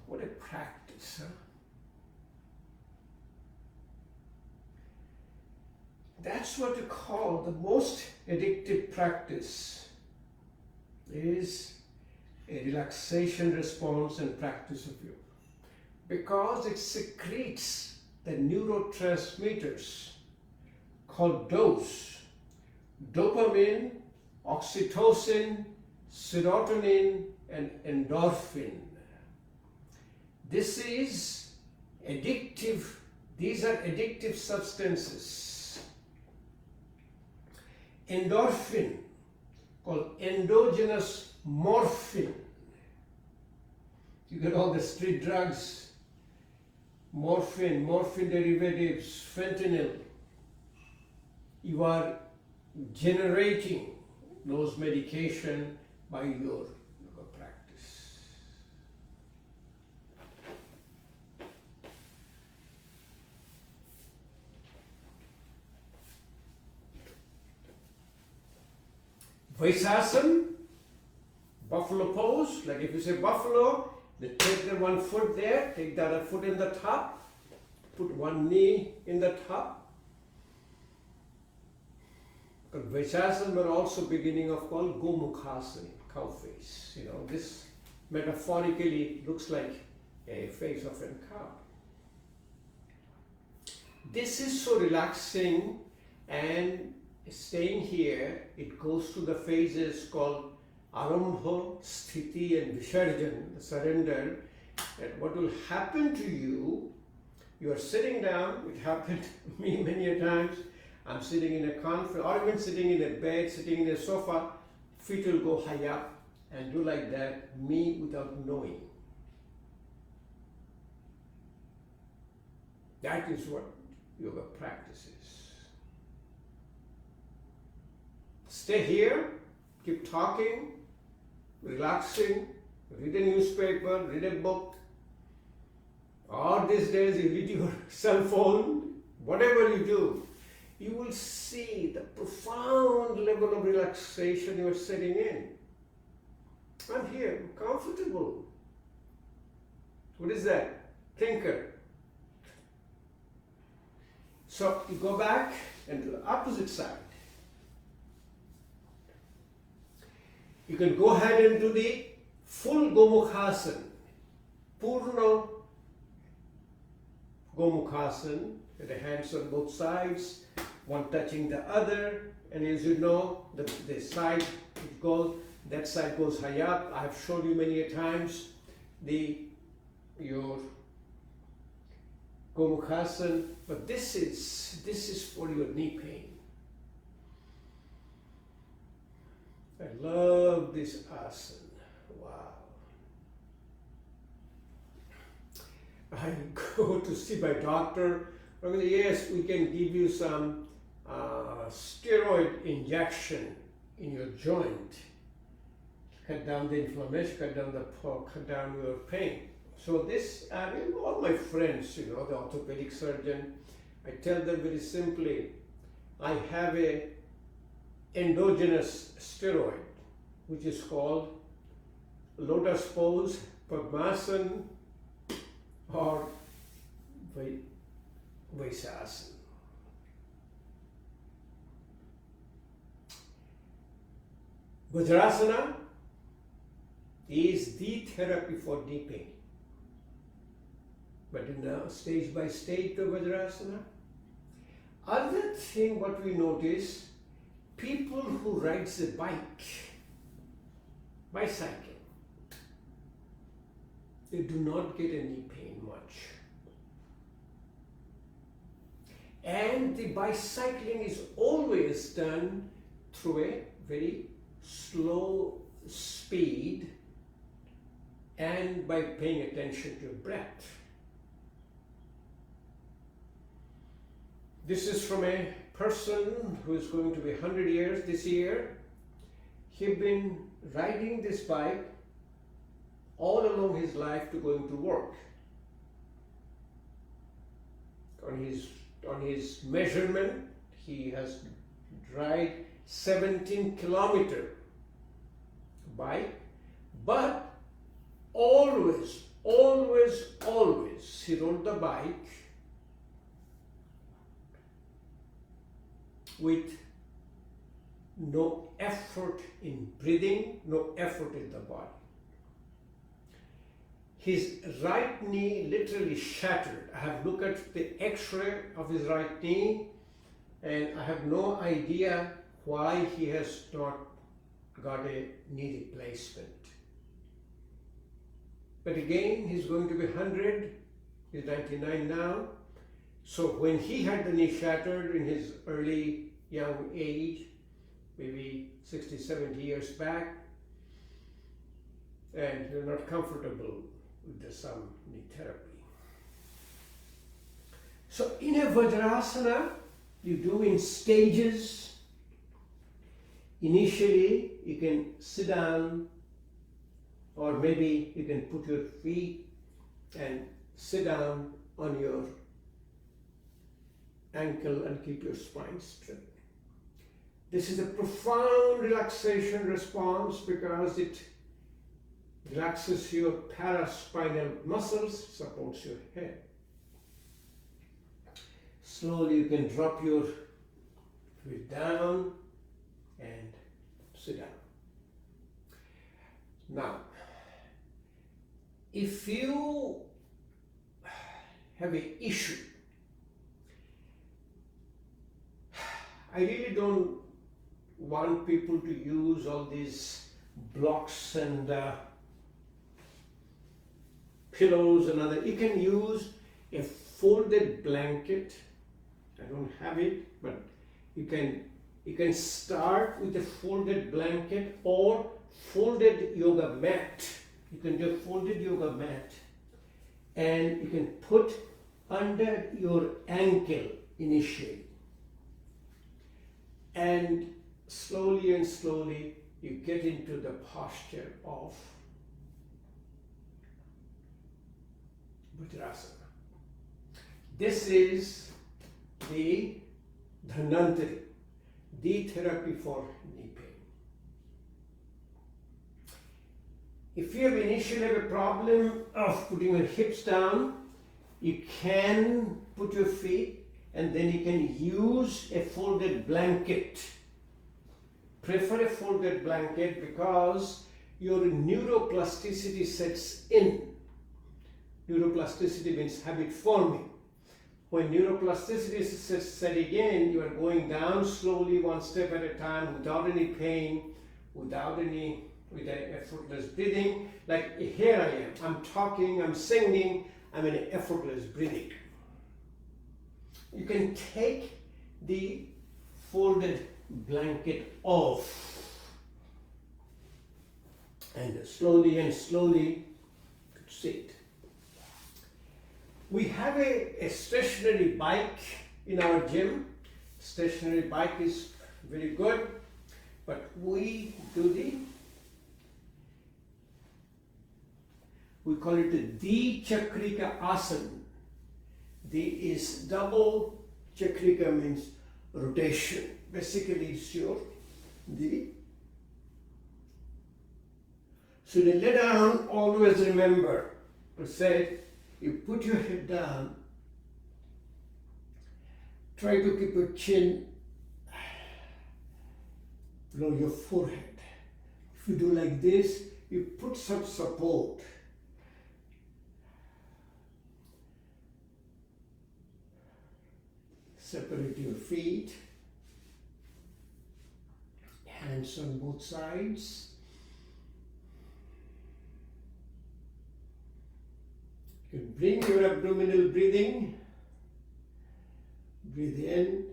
What a practice, huh? That's what you call the most addictive practice, is a relaxation response and practice of yoga, because it secretes the neurotransmitters called DOS, dopamine, oxytocin, serotonin, and endorphin. This is addictive. These are addictive substances. Endorphin, called endogenous morphine. You get all the street drugs, morphine, morphine derivatives, fentanyl. You are generating those medication by your yoga practice. Vaisasana, buffalo pose, like if you say buffalo, they take the one foot there, take the other foot in the top, put one knee in the top, Vaisasana were also beginning of called Gomukhasana, cow face. This metaphorically looks like a face of a cow. This is so relaxing, and staying here, it goes to the phases called Arambha, Sthiti and Visarjan, the surrender. And what will happen to you, you are sitting down, it happened to me many a times, I'm sitting in a conference, or even sitting in a bed, sitting in a sofa, feet will go high up and do like that, me without knowing. That is what yoga practice is. Stay here, keep talking, relaxing, read a newspaper, read a book, or these days you read your cell phone, whatever you do, you will see the profound level of relaxation you are setting in. I'm here, I'm comfortable. What is that? Thinker. So you go back and to the opposite side. You can go ahead and do the full Gomukhasana, Purna Gomukhasana, with the hands on both sides, one touching the other, and as you know, the side it goes, that side goes high up. I have shown you many a times your Gomukhasana, but this is for your knee pain. I love this asana. Wow. I go to see my doctor. Yes, we can give you some steroid injection in your joint. Cut down the inflammation, cut down your pain. So this, all my friends, the orthopedic surgeon, I tell them very simply, I have a endogenous steroid, which is called lotus pose, Padmasana, or Vaisasana. Vajrasana is the therapy for knee pain. But now, stage by stage, the Vajrasana. Other thing what we notice, people who rides a bicycle, they do not get any pain much. And the bicycling is always done through a very slow speed and by paying attention to your breath. This is from a person who is going to be 100 years this year. He'd been riding this bike all along his life to going to work. On his measurement, he has ride 17 kilometer bike, but always he rode the bike with no effort in breathing, no effort in the body. His right knee literally shattered. I have looked at the x-ray of his right knee, and I have no idea why he has not got a knee replacement. But again, he's going to be 100, he's 99 now. So when he had the knee shattered in his early young age, maybe 60, 70 years back, and you're not comfortable with some knee therapy. So in a Vajrasana, you do in stages. Initially, you can sit down, or maybe you can put your feet and sit down on your ankle and keep your spine straight. This is a profound relaxation response because it relaxes your paraspinal muscles, supports your head. Slowly you can drop your feet down and sit down. Now, if you have an issue, I really don't want people to use all these blocks and pillows and other. You can use a folded blanket. I don't have it, but you can start with a folded blanket or folded yoga mat. You can do a folded yoga mat, and you can put under your ankle initially, and slowly you get into the posture of Bhujarasana. This is the Dhanantari, the therapy for knee pain. If you have initially have a problem of putting your hips down, you can put your feet and then you can use a folded blanket. Prefer a folded blanket because your neuroplasticity sets in. Neuroplasticity means habit forming. When neuroplasticity is setting in, you are going down slowly, one step at a time, without any pain, with effortless breathing. Like here I am, I'm talking, I'm singing, I'm in effortless breathing. You can take the folded blanket off and slowly sit. We have a stationary bike in our gym. Stationary bike is very good, but we call it the D-Chakrika Asana. D is double, Chakrika means rotation. Basically it's your D. So to lay down, always remember to say, you put your head down, try to keep your chin below your forehead. If you do like this, you put some support. Separate your feet, hands on both sides. You can bring your abdominal breathing. Breathe in,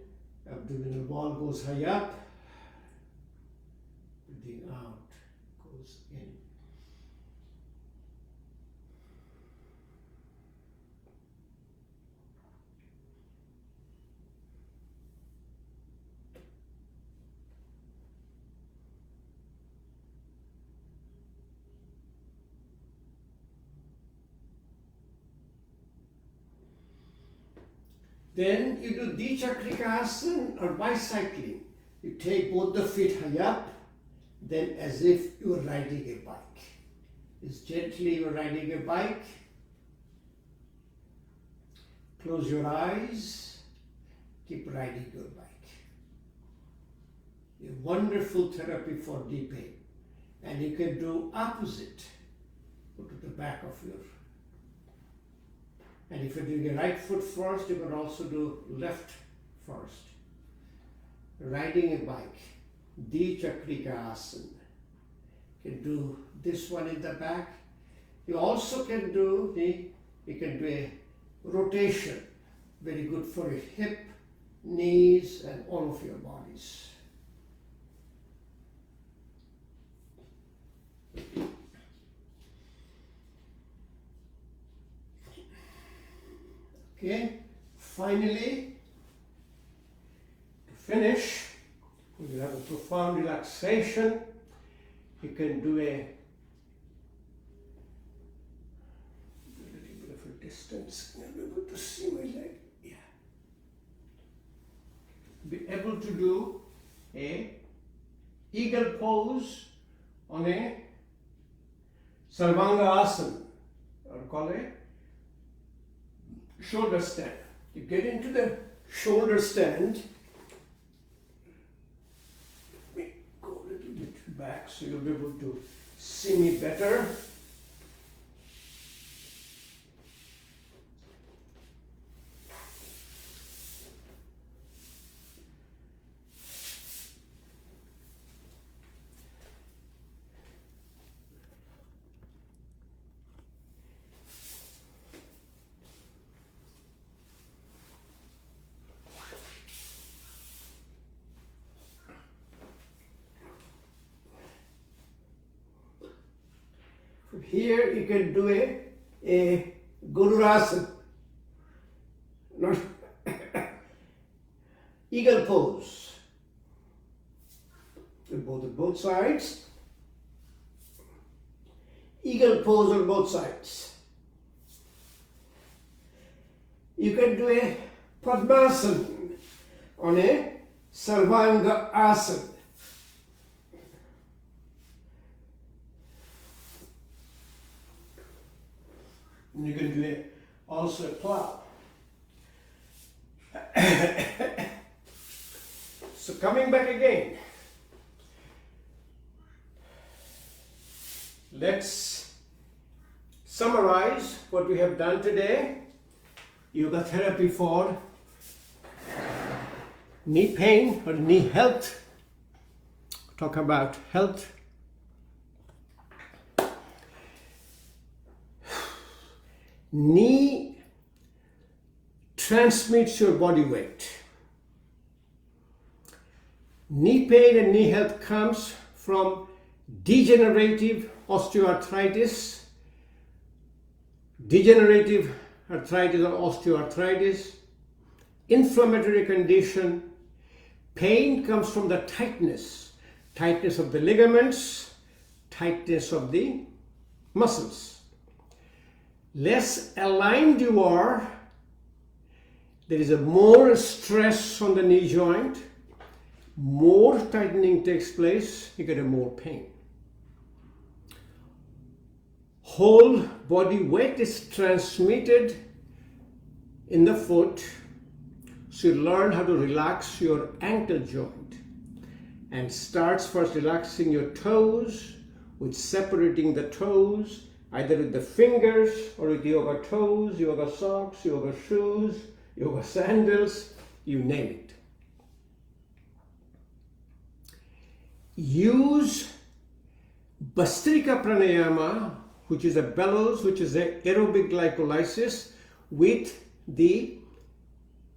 abdominal wall goes high up. Breathing out goes in. Then you do D-Chakrika Asana or bicycling. You take both the feet high up, then as if you are riding a bike. As gently you are riding a bike. Close your eyes, keep riding your bike. A wonderful therapy for knee pain. And you can do opposite. Go to the back of your. And if you're doing a right foot first, you can also do left first. Riding a bike, D-Chakrika Asana. You can do this one in the back. You also can do a rotation. Very good for your hip, knees, and all of your bodies. Okay, finally, to finish, you have a profound relaxation. You can do a little bit of a distance. You'll be able to see my leg. Yeah. Be able to do a eagle pose on a Sarvanga Asana, or call it shoulder stand. You get into the shoulder stand. back so you'll be able to see me better. Here you can do a Gururasana, not eagle pose. Both sides. Eagle pose on both sides. You can do a Padmasana on a Sarvanga Asana. And you can do also a plow. So coming back again, let's summarize what we have done today. Yoga therapy for knee pain or knee health. Talk about health. Knee transmits your body weight. Knee pain and knee health comes from degenerative osteoarthritis, degenerative arthritis or osteoarthritis, inflammatory condition. Pain comes from the tightness of the ligaments, tightness of the muscles. Less aligned you are, there is a more stress on the knee joint, more tightening takes place, you get a more pain. Whole body weight is transmitted in the foot, so you learn how to relax your ankle joint, and starts first relaxing your toes, with separating the toes, either with the fingers or with yoga toes, yoga socks, yoga shoes, yoga sandals, you name it. Use Bhastrika Pranayama, which is a bellows, which is a aerobic glycolysis, with the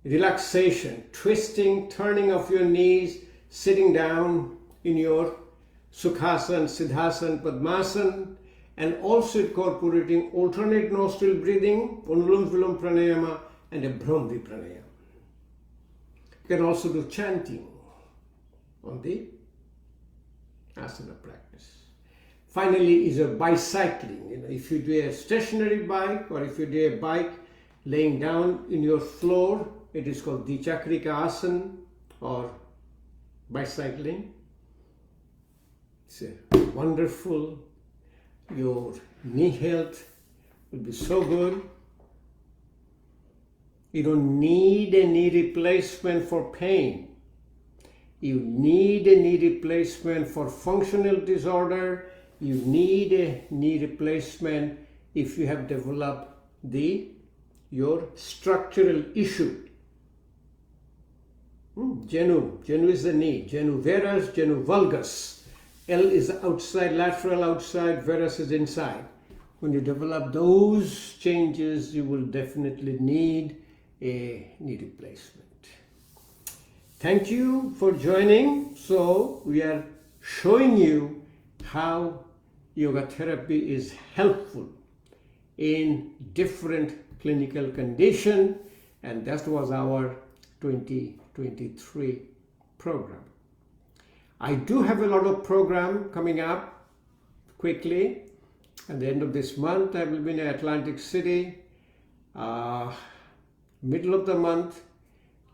relaxation, twisting, turning of your knees, sitting down in your Sukhasana, Siddhasana, Padmasana, and also incorporating alternate nostril breathing, Anulom Vilom Pranayama, and a Bhramvi Pranayama. You can also do chanting on the asana practice. Finally is a bicycling. If you do a stationary bike or if you do a bike laying down in your floor, it is called Dichakrika Asana or bicycling. It's a wonderful. Your knee health will be so good. You don't need a knee replacement for pain. You need a knee replacement for functional disorder. You need a knee replacement if you have developed your structural issue. Genu is the knee. Genu varus, genu valgus. L is outside, lateral outside, varus is inside. When you develop those changes, you will definitely need a knee replacement. Thank you for joining. So we are showing you how yoga therapy is helpful in different clinical conditions, and that was our 2023 program. I do have a lot of program coming up quickly. At the end of this month, I will be in Atlantic City. Middle of the month,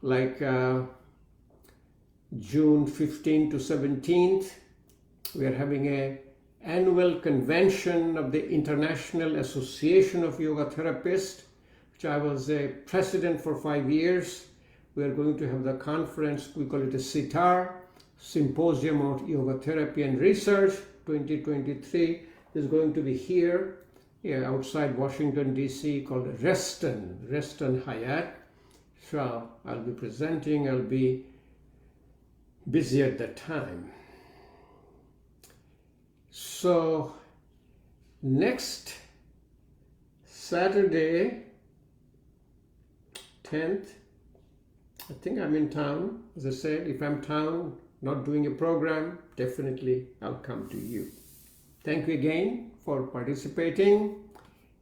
like June 15th to 17th, we are having an annual convention of the International Association of Yoga Therapists, which I was a president for 5 years. We are going to have the conference, we call it a SITAR, Symposium on Yoga Therapy and Research 2023 is going to be here outside Washington, D.C. called Reston Hyatt. So I'll be presenting, I'll be busy at that time. So next Saturday, 10th, I think I'm in town. As I said, if I'm town, not doing a program, definitely I'll come to you. Thank you again for participating,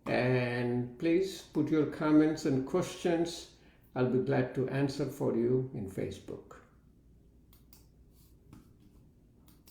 and please put your comments and questions. I'll be glad to answer for you in Facebook.